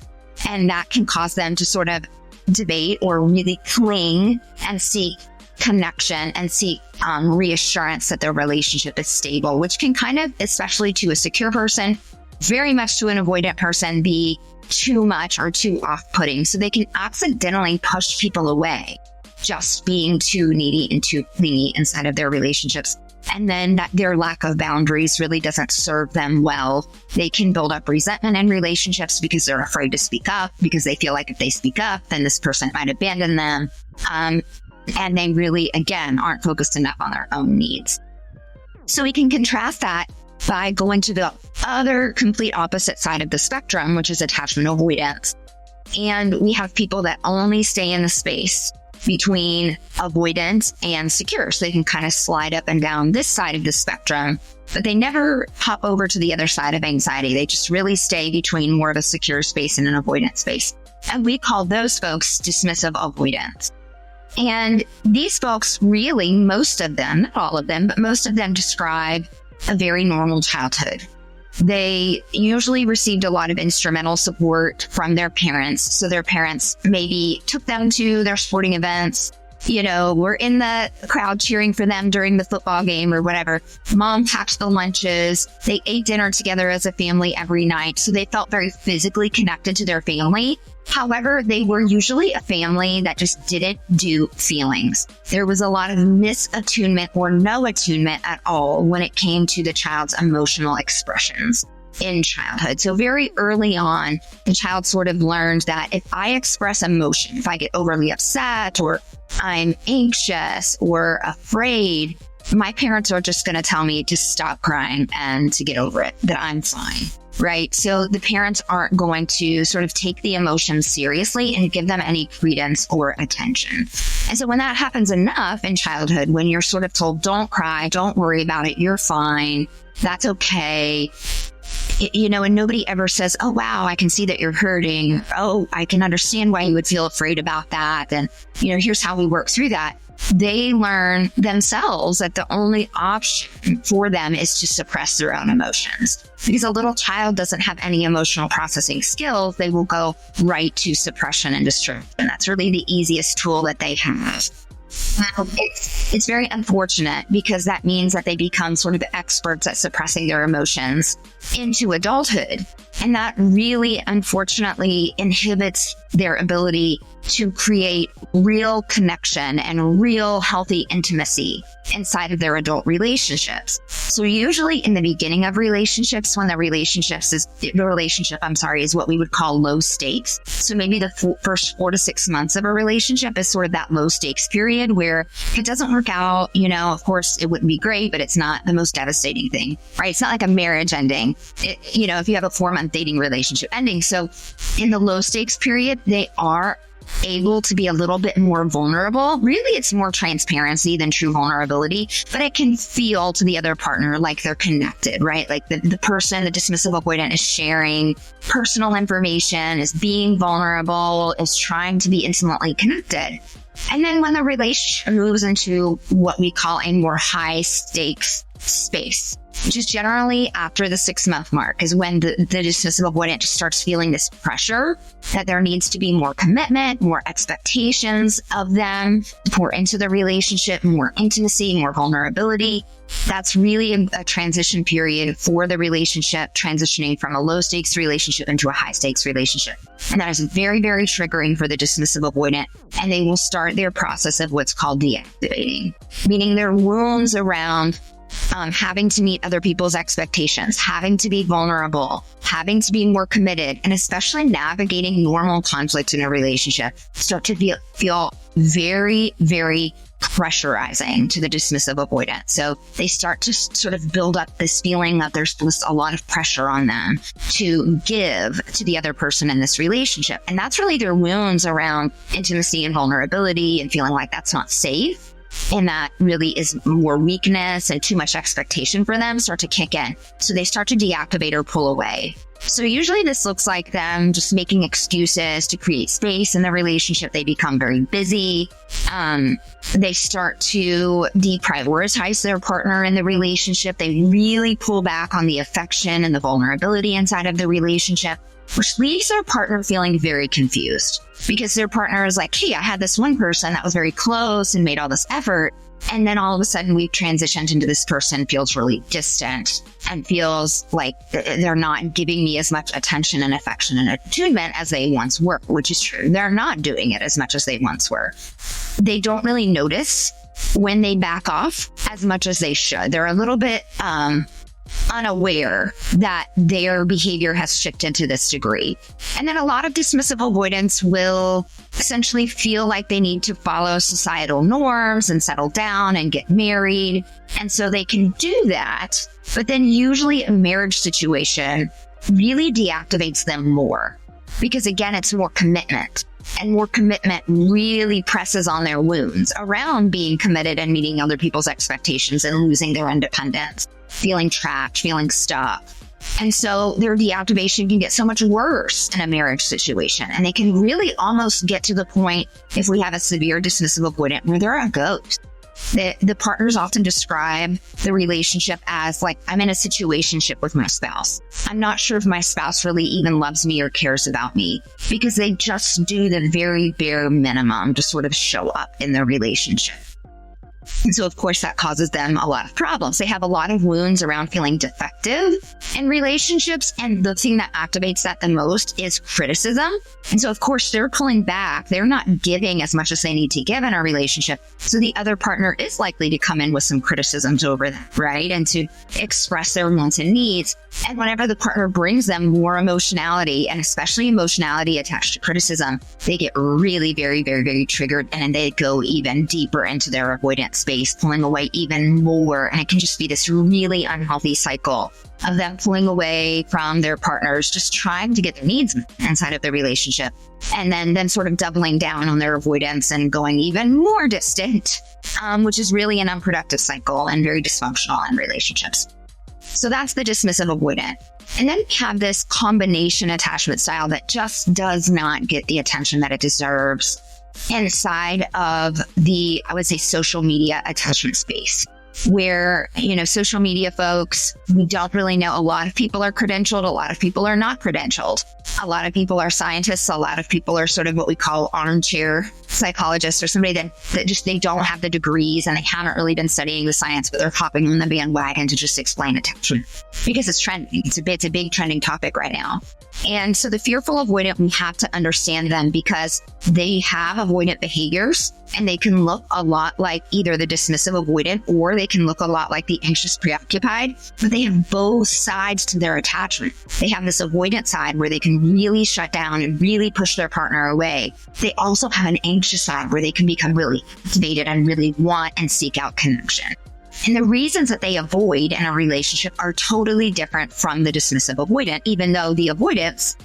And that can cause them to sort of debate or really cling and seek connection and seek reassurance that their relationship is stable, which can kind of, especially to a secure person, very much to an avoidant person, be too much or too off-putting. So they can accidentally push people away just being too needy and too clingy inside of their relationships. And then that their lack of boundaries really doesn't serve them well. They can build up resentment in relationships because they're afraid to speak up, because they feel like if they speak up, then this person might abandon them. And they really, again, aren't focused enough on their own needs. So we can contrast that by going to the other complete opposite side of the spectrum, which is attachment avoidance. And we have people that only stay in the space between avoidance and secure. So they can kind of slide up and down this side of the spectrum, but they never hop over to the other side of anxiety. They just really stay between more of a secure space and an avoidant space. And we call those folks dismissive avoidance. And these folks really, most of them, not all of them, but most of them describe a very normal childhood. They usually received a lot of instrumental support from their parents. So their parents maybe took them to their sporting events, we're in the crowd cheering for them during the football game or whatever. Mom packed the lunches. They ate dinner together as a family every night. So they felt very physically connected to their family. However, they were usually a family that just didn't do feelings. There was a lot of misattunement or no attunement at all when it came to the child's emotional expressions in childhood. So very early on, the child sort of learned that if I express emotion, if I get overly upset or I'm anxious or afraid, my parents are just going to tell me to stop crying and to get over it, that I'm fine. Right. So the parents aren't going to sort of take the emotions seriously and give them any credence or attention. And so when that happens enough in childhood, when you're sort of told, don't cry, don't worry about it, you're fine, that's okay. And nobody ever says, oh, wow, I can see that you're hurting. Oh, I can understand why you would feel afraid about that. And, here's how we work through that. They learn themselves that the only option for them is to suppress their own emotions. Because a little child doesn't have any emotional processing skills, they will go right to suppression and destruction. And that's really the easiest tool that they have. It's very unfortunate because that means that they become sort of experts at suppressing their emotions into adulthood. And that really, unfortunately, inhibits their ability to create real connection and real healthy intimacy inside of their adult relationships. So usually in the beginning of relationships, when the relationship is what we would call low stakes. So maybe the first 4 to 6 months of a relationship is sort of that low stakes period where if it doesn't work out, of course it wouldn't be great, but it's not the most devastating thing, right? It's not like a marriage ending, if you have a 4-month dating relationship ending. So in the low stakes period, they are able to be a little bit more vulnerable. Really, it's more transparency than true vulnerability, but it can feel to the other partner like they're connected, right? Like the person, the dismissive avoidant, is sharing personal information, is being vulnerable, is trying to be intimately connected. And then when the relationship moves into what we call a more high stakes space, which is generally after the 6-month mark, is when the dismissive avoidant just starts feeling this pressure that there needs to be more commitment, more expectations of them, more into the relationship, more intimacy, more vulnerability. That's really a transition period for the relationship, transitioning from a low stakes relationship into a high stakes relationship. And that is very, very triggering for the dismissive avoidant. And they will start their process of what's called deactivating, meaning their wounds around having to meet other people's expectations, having to be vulnerable, having to be more committed, and especially navigating normal conflict in a relationship start to feel very, very pressurizing to the dismissive avoidant. So they start to sort of build up this feeling that there's a lot of pressure on them to give to the other person in this relationship. And that's really their wounds around intimacy and vulnerability and feeling like that's not safe. And that really is more weakness and too much expectation for them start to kick in. So they start to deactivate or pull away. So usually this looks like them just making excuses to create space in the relationship. They become very busy. They start to deprioritize their partner in the relationship. They really pull back on the affection and the vulnerability inside of the relationship, which leaves their partner feeling very confused because their partner is like, hey, I had this one person that was very close and made all this effort. And then all of a sudden we've transitioned into this person feels really distant and feels like they're not giving me as much attention and affection and attunement as they once were, which is true. They're not doing it as much as they once were. They don't really notice when they back off as much as they should. They're a little bit unaware that their behavior has shifted to this degree. And then a lot of dismissive avoidants will essentially feel like they need to follow societal norms and settle down and get married. And so they can do that. But then usually a marriage situation really deactivates them more because, again, it's more commitment. And more commitment really presses on their wounds around being committed and meeting other people's expectations and losing their independence, feeling trapped, feeling stuck. And so their deactivation can get so much worse in a marriage situation. And they can really almost get to the point, if we have a severe dismissive avoidant, where they're a ghost. The partners often describe the relationship as like, I'm in a situationship with my spouse. I'm not sure if my spouse really even loves me or cares about me, because they just do the very bare minimum to sort of show up in their relationship. And so, of course, that causes them a lot of problems. They have a lot of wounds around feeling defective in relationships. And the thing that activates that the most is criticism. And so, of course, they're pulling back. They're not giving as much as they need to give in a relationship. So the other partner is likely to come in with some criticisms over them, right? And to express their wants and needs. And whenever the partner brings them more emotionality, and especially emotionality attached to criticism, they get really very, very, very triggered, and they go even deeper into their avoidance space, pulling away even more. And it can just be this really unhealthy cycle of them pulling away from their partners, just trying to get their needs inside of the relationship, and then sort of doubling down on their avoidance and going even more distant, which is really an unproductive cycle and very dysfunctional in relationships. So that's the dismissive avoidant. And then we have this combination attachment style that just does not get the attention that it deserves inside of the, I would say, social media attachment space, where, social media folks, we don't really know. A lot of people are credentialed. A lot of people are not credentialed. A lot of people are scientists. A lot of people are sort of what we call armchair psychologists, or somebody that just, they don't have the degrees and they haven't really been studying the science, but they're hopping on the bandwagon to just explain attachment because it's trending. It's a big trending topic right now. And so the fearful avoidant, we have to understand them because they have avoidant behaviors, and they can look a lot like either the dismissive avoidant, or they can look a lot like the anxious preoccupied, but they have both sides to their attachment. They have this avoidant side where they can really shut down and really push their partner away. They also have an anxious side where they can become really activated and really want and seek out connection. And the reasons that they avoid in a relationship are totally different from the dismissive avoidant, even though the avoidance,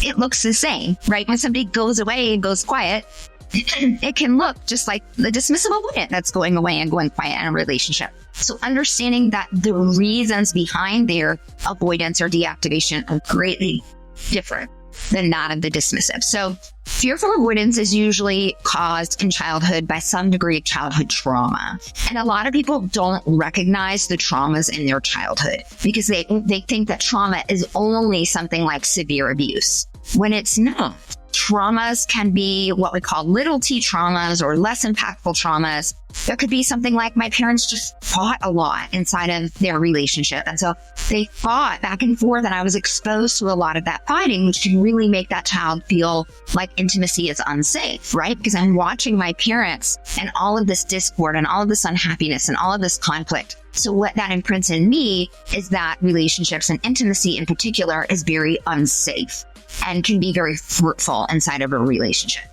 it looks the same, right? When somebody goes away and goes quiet, it can look just like the dismissive avoidant that's going away and going quiet in a relationship. So understanding that the reasons behind their avoidance or deactivation are greatly different than that of the dismissive. So fearful avoidance is usually caused in childhood by some degree of childhood trauma. And a lot of people don't recognize the traumas in their childhood because they think that trauma is only something like severe abuse, when it's not. Traumas can be what we call little t traumas or less impactful traumas. There could be something like my parents just fought a lot inside of their relationship. And so they fought back and forth, and I was exposed to a lot of that fighting, which can really make that child feel like intimacy is unsafe, right? Because I'm watching my parents and all of this discord and all of this unhappiness and all of this conflict. So what that imprints in me is that relationships and intimacy in particular is very unsafe and can be very fruitful inside of a relationship.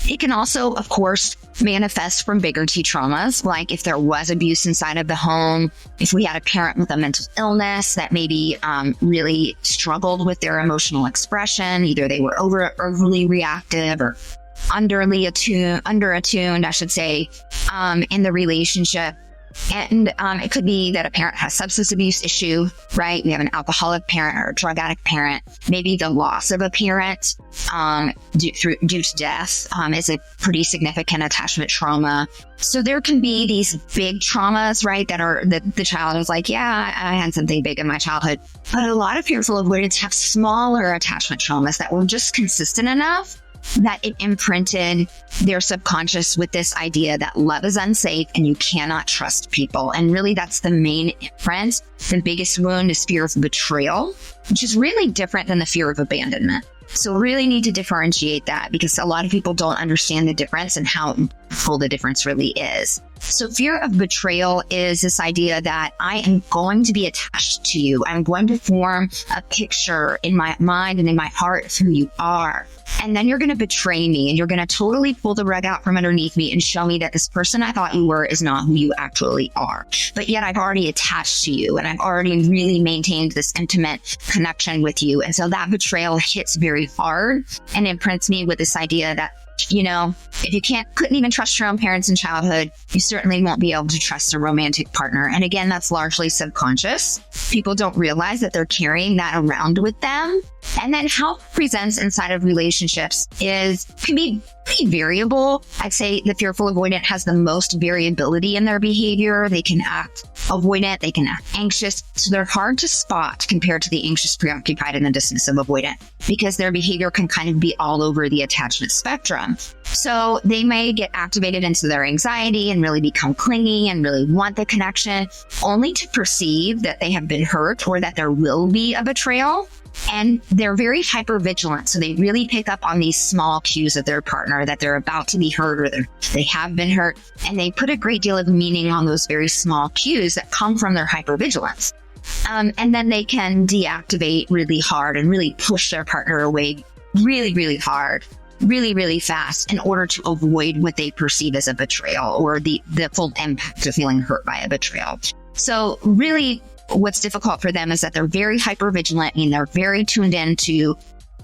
It can also, of course, manifest from bigger T traumas, like if there was abuse inside of the home, if we had a parent with a mental illness that maybe really struggled with their emotional expression, either they were overly reactive or under attuned, I should say, in the relationship. And it could be that a parent has substance abuse issue, right? We have an alcoholic parent or a drug addict parent. Maybe the loss of a parent due to death is a pretty significant attachment trauma. So there can be these big traumas, right, that the child is like, yeah, I had something big in my childhood. But a lot of fearful avoidants have smaller attachment traumas that were just consistent enough that it imprinted their subconscious with this idea that love is unsafe and you cannot trust people. And really, that's the main imprint. The biggest wound is fear of betrayal, which is really different than the fear of abandonment. So really need to differentiate that because a lot of people don't understand the difference and how full the difference really is. So fear of betrayal is this idea that I am going to be attached to you. I'm going to form a picture in my mind and in my heart of who you are. And then you're going to betray me and you're going to totally pull the rug out from underneath me and show me that this person I thought you were is not who you actually are. But yet I've already attached to you and I've already really maintained this intimate connection with you. And so that betrayal hits very hard and imprints me with this idea that, you know, if you couldn't even trust your own parents in childhood, you certainly won't be able to trust a romantic partner. And again, that's largely subconscious. People don't realize that they're carrying that around with them And then how it presents inside of relationships can be pretty variable. I'd say the fearful avoidant has the most variability in their behavior. They can act avoidant, they can act anxious. So they're hard to spot compared to the anxious, preoccupied, and the dismissive avoidant, because their behavior can kind of be all over the attachment spectrum. So they may get activated into their anxiety and really become clingy and really want the connection, only to perceive that they have been hurt or that there will be a betrayal. And they're very hypervigilant. So they really pick up on these small cues of their partner that they're about to be hurt or they have been hurt. And they put a great deal of meaning on those very small cues that come from their hypervigilance. And then they can deactivate really hard and really push their partner away really, really hard, really, really fast in order to avoid what they perceive as a betrayal or the full impact of feeling hurt by a betrayal. So really, what's difficult for them is that they're very hypervigilant and they're very tuned in to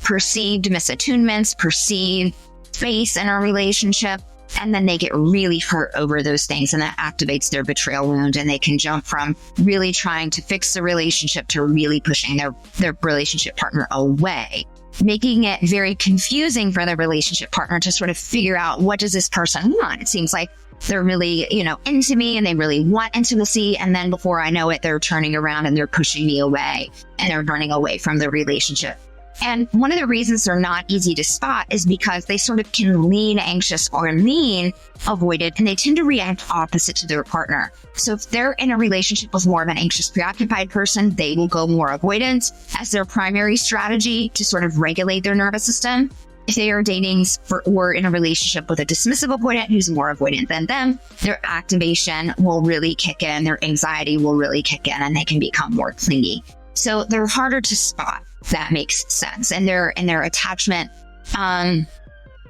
perceived misattunements, perceived space in a relationship, and then they get really hurt over those things, and that activates their betrayal wound, and they can jump from really trying to fix the relationship to really pushing their relationship partner away, making it very confusing for the relationship partner to sort of figure out, what does this person want? It seems like they're really, into me and they really want intimacy. And then before I know it, they're turning around and they're pushing me away and they're running away from the relationship. And one of the reasons they're not easy to spot is because they sort of can lean anxious or lean avoidant, and they tend to react opposite to their partner. So if they're in a relationship with more of an anxious, preoccupied person, they will go more avoidant as their primary strategy to sort of regulate their nervous system. If they are dating or in a relationship with a dismissive avoidant who's more avoidant than them, their activation will really kick in, their anxiety will really kick in, and they can become more clingy. So they're harder to spot. That makes sense. And their attachment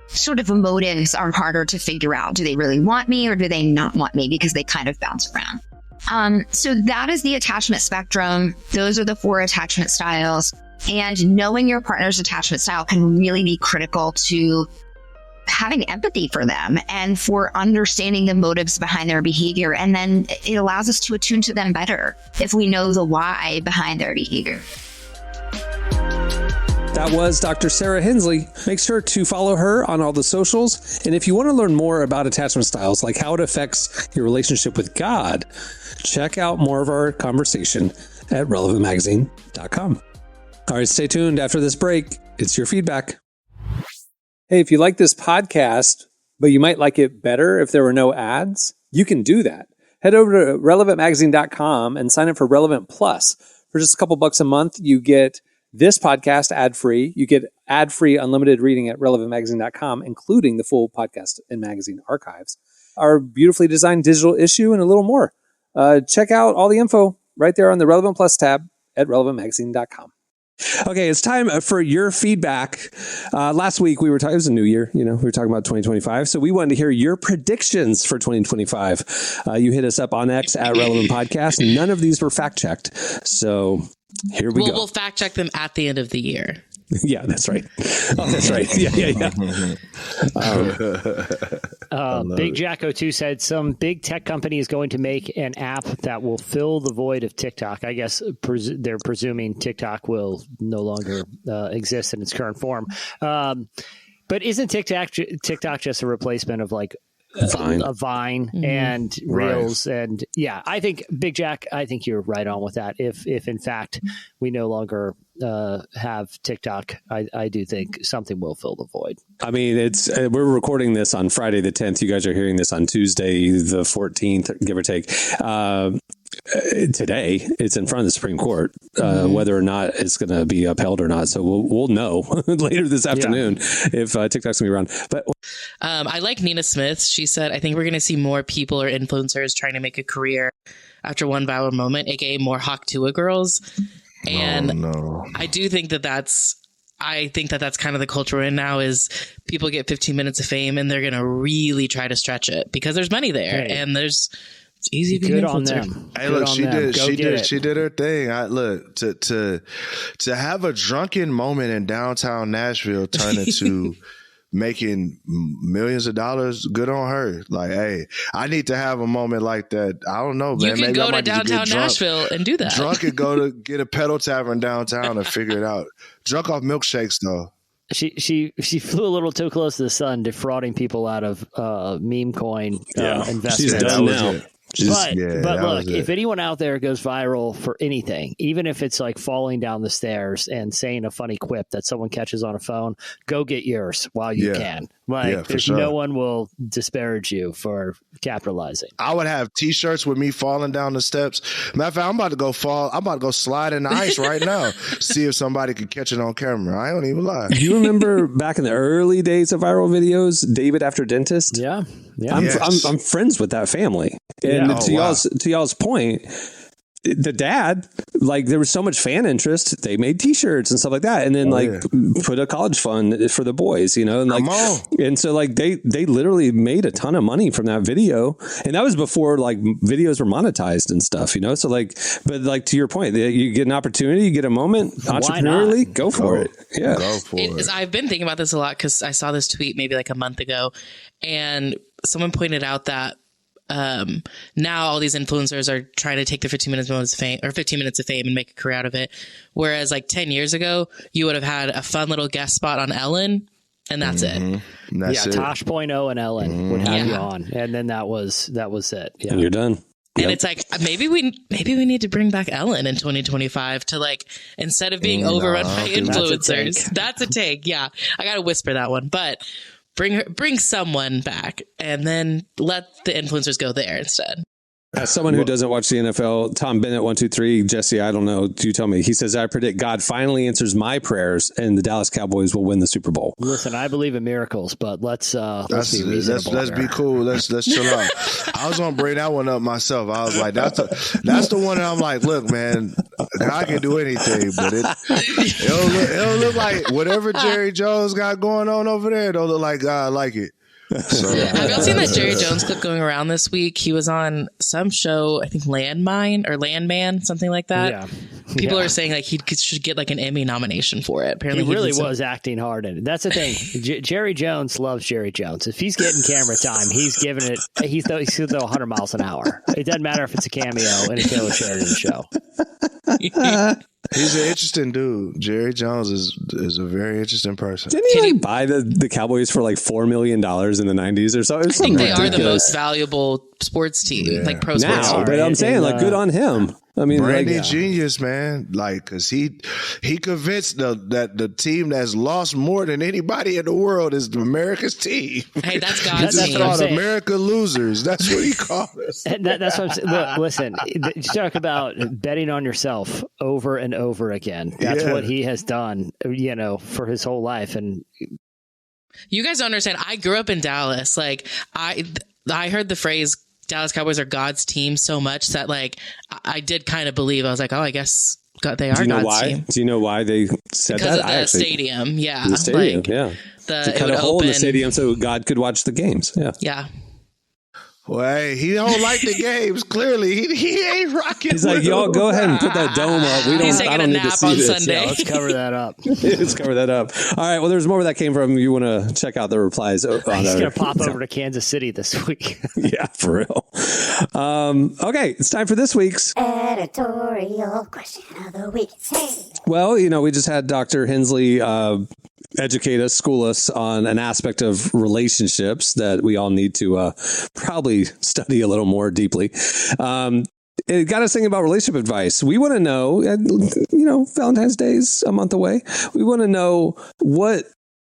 sort of motives are harder to figure out. Do they really want me or do they not want me? Because they kind of bounce around. So that is the attachment spectrum. Those are the 4 attachment styles. And knowing your partner's attachment style can really be critical to having empathy for them and for understanding the motives behind their behavior. And then it allows us to attune to them better if we know the why behind their behavior. That was Dr. Sarah Hensley. Make sure to follow her on all the socials. And if you want to learn more about attachment styles, like how it affects your relationship with God, check out more of our conversation at relevantmagazine.com. All right, stay tuned. After this break, it's your feedback. Hey, if you like this podcast, but you might like it better if there were no ads, you can do that. Head over to relevantmagazine.com and sign up for Relevant Plus. For just a couple bucks a month, you get this podcast ad-free. You get ad-free unlimited reading at relevantmagazine.com, including the full podcast and magazine archives, our beautifully designed digital issue, and a little more. Check out all the info right there on the Relevant Plus tab at relevantmagazine.com. Okay, it's time for your feedback. Last week we were talking, it was a new year, we were talking about 2025. So we wanted to hear your predictions for 2025. You hit us up on X at Relevant Podcast. None of these were fact checked. So here we go. We'll fact check them at the end of the year. Yeah, that's right. Oh, that's right. Yeah. Big Jack 02 said some big tech company is going to make an app that will fill the void of TikTok. I guess they're presuming TikTok will no longer exist in its current form. But isn't TikTok just a replacement of like a Vine and Reels? Right. And yeah, I think Big Jack, I think you're right on with that. If in fact we no longer have TikTok, I do think something will fill the void. I mean, we're recording this on Friday the 10th. You guys are hearing this on Tuesday the 14th, give or take. Today, it's in front of the Supreme Court, whether or not it's going to be upheld or not. So we'll know later this afternoon if TikTok's going to be around. But I like Nina Smith. She said, I think we're going to see more people or influencers trying to make a career after one viral moment, aka more Haktua girls. And I do think that's kind of the culture we're in now, is people get 15 minutes of fame and they're going to really try to stretch it because there's money there and it's easy to be good on them. Hey, look, she did her thing. To have a drunken moment in downtown Nashville turn into making millions of dollars. Good on her. Like, hey, I need to have a moment like that. I don't know, man. You can Maybe go to downtown Nashville and do that. Drunk and go to get a pedal tavern downtown and figure it out. Drunk off milkshakes though. She flew a little too close to the sun, defrauding people out of meme coin investments. She's done now. But that look, was it. if anyone out there goes viral for anything, even if it's like falling down the stairs and saying a funny quip that someone catches on a phone, go get yours while you can. Like, for sure. No one will disparage you for capitalizing. I would have T-shirts with me falling down the steps. Matter of fact, I'm about to go slide in the ice right now. See if somebody could catch it on camera. I don't even lie. You remember back in the early days of viral videos, David After Dentist? Yeah. I'm friends with that family. And to y'all's point, the dad, like, there was so much fan interest, they made T-shirts and stuff like that, and then put a college fund for the boys, you know, and like, and so like they literally made a ton of money from that video, and that was before like videos were monetized and stuff, you know. So like, but like to your point, you get an opportunity, you get a moment, entrepreneurially, go for it. Yeah, go for it. I've been thinking about this a lot because I saw this tweet maybe like a month ago, and someone pointed out that now all these influencers are trying to take the 15 minutes of fame and make a career out of it. Whereas like 10 years ago, you would have had a fun little guest spot on Ellen, and that's it. That's it. Tosh.0 and Ellen would have you on, and then that was it. Yeah. And you're done. And it's like, maybe we need to bring back Ellen in 2025 to like, instead of being overrun by influencers. That's a take. Yeah. I got to whisper that one, but bring someone back and then let the influencers go there instead. As someone who doesn't watch the NFL, Tom Bennett 123, Jesse, I don't know. You tell me. He says, I predict God finally answers my prayers and the Dallas Cowboys will win the Super Bowl. Listen, I believe in miracles, but let's be reasonable. Let's be cool. Let's chill out. I was gonna bring that one up myself. I was like, that's the one that I'm like, look, man, God can do anything, but it'll look like whatever Jerry Jones got going on over there. It'll look like God like it. So, have y'all seen that Jerry Jones clip going around this week? He was on some show, I think Landman, something like that. Yeah. People are saying like he should get like an Emmy nomination for it. Apparently he really was acting hard in it. That's the thing. Jerry Jones loves Jerry Jones. If he's getting camera time, he's giving it. He's going to throw 100 miles an hour. It doesn't matter if it's a cameo in a Taylor Sheridan show. He's an interesting dude. Jerry Jones is a very interesting person. Didn't he like buy the Cowboys for like $4 million in the 90s or so? I think they are the most valuable sports team, like pro sports. Now, but I'm saying, like, good on him. I mean, Brandon genius, man. Like, because he convinced that the team that's lost more than anybody in the world is America's team. Hey, that's God's team. That's called America losers. That's what he called us. That's what I'm saying. Look, listen, you talk about betting on yourself over and over again. That's what he has done, you know, for his whole life. And you guys don't understand. I grew up in Dallas. Like, I heard the phrase Dallas Cowboys are God's team so much that like I did kind of believe. I was like, oh, I guess they are God's team. Do you know why they said because that? Because of the stadium. Yeah. The stadium, like, yeah. To cut a hole in the stadium so God could watch the games. Yeah. Yeah. Well, hey, he don't like the games. Clearly, he ain't rocking. He's like, y'all go ahead and put that dome up. I don't need to see this. Sunday. Yeah, let's cover that up. Let's cover that up. All right. Well, there's more where that came from. You want to check out the replies. He's going to pop over to Kansas City this week. Yeah, for real. Okay, it's time for this week's editorial question of the week. Hey. Well, you know, we just had Dr. Hensley educate us, school us on an aspect of relationships that we all need to probably study a little more deeply. It got us thinking about relationship advice. We want to know, you know, Valentine's Day is a month away. We want to know what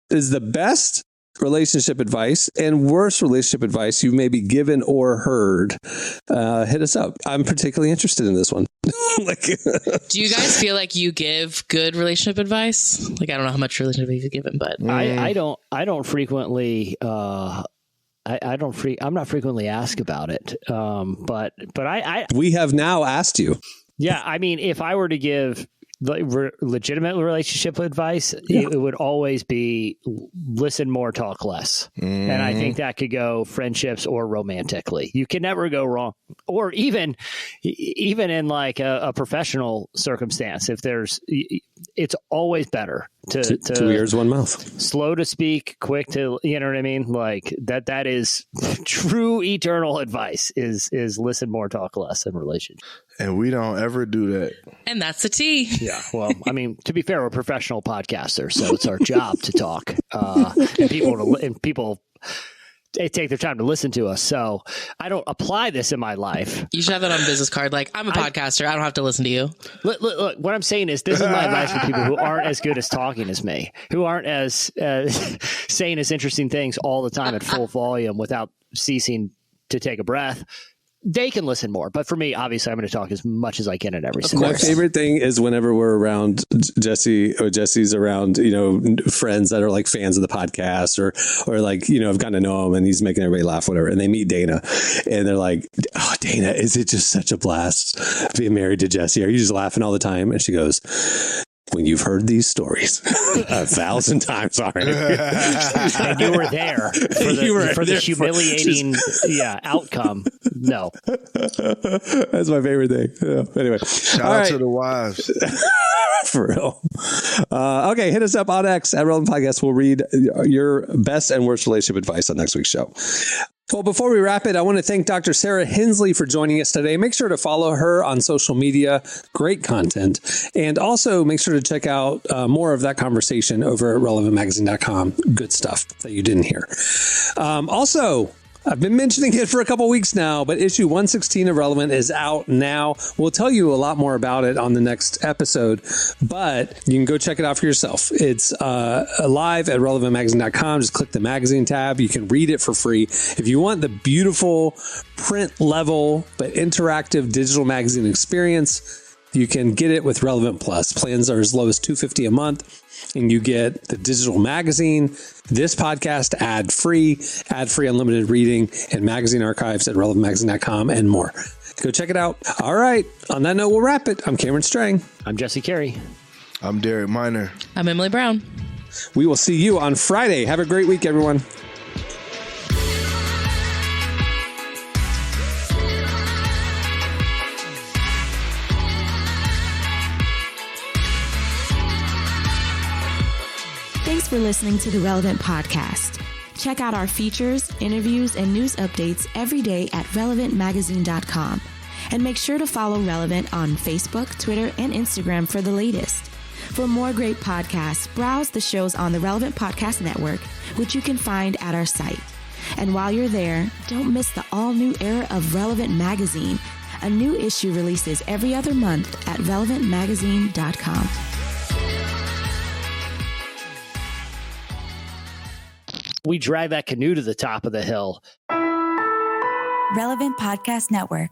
is the best relationship advice and worst relationship advice you've maybe given or heard. Hit us up. I'm particularly interested in this one. Do you guys feel like you give good relationship advice? Like, I don't know how much relationship advice you've given, but I don't frequently. I'm not frequently asked about it. But I we have now asked you. Yeah, I mean, if I were to give legitimate relationship advice, it would always be listen more, talk less. And I think that could go friendships or romantically. You can never go wrong. Or even in like a professional circumstance, it's always better to 2 ears, 1 mouth. Slow to speak, quick to, you know what I mean? Like that is true eternal advice is listen more, talk less in relationships. And we don't ever do that. And that's the tea. Yeah. Well, I mean, to be fair, we're professional podcasters, so it's our job to talk, and people they take their time to listen to us. So I don't apply this in my life. You should have that on a business card. Like, I'm a podcaster. I don't have to listen to you. Look, what I'm saying is this is my advice for people who aren't as good as talking as me, who aren't as saying as interesting things all the time at full volume without ceasing to take a breath. They can listen more. But for me, obviously, I'm going to talk as much as I can in every single. My favorite thing is whenever we're around Jesse or Jesse's around, friends that are like fans of the podcast or like, I've gotten to know him and he's making everybody laugh, whatever. And they meet Dana and they're like, oh, Dana, is it just such a blast being married to Jesse? Are you just laughing all the time? And she goes, when you've heard these stories 1,000 times already. And you were there for the humiliating outcome. No. That's my favorite thing. Yeah. Anyway. Shout out to the wives. For real. Okay, hit us up on X at Relevant Podcast. We'll read your best and worst relationship advice on next week's show. Well, before we wrap it, I want to thank Dr. Sarah Hensley for joining us today. Make sure to follow her on social media. Great content. And also make sure to check out more of that conversation over at relevantmagazine.com. Good stuff that you didn't hear. Also, I've been mentioning it for a couple weeks now, but issue 116 of Relevant is out now. We'll tell you a lot more about it on the next episode, but you can go check it out for yourself. It's live at relevantmagazine.com. Just click the magazine tab. You can read it for free. If you want the beautiful print level but interactive digital magazine experience, you can get it with Relevant Plus. Plans are as low as $250 a month. And you get the digital magazine, this podcast ad-free unlimited reading, and magazine archives at relevantmagazine.com and more. Go check it out. All right. On that note, we'll wrap it. I'm Cameron Strang. I'm Jesse Carey. I'm Derek Miner. I'm Emily Brown. We will see you on Friday. Have a great week, everyone. Thanks for listening to the Relevant Podcast. Check out our features, interviews, and news updates every day at relevantmagazine.com. And make sure to follow Relevant on Facebook, Twitter, and Instagram for the latest. For more great podcasts, browse the shows on the Relevant Podcast Network, which you can find at our site. And while you're there, don't miss the all-new era of Relevant Magazine. A new issue releases every other month at relevantmagazine.com. We drive that canoe to the top of the hill. Relevant Podcast Network.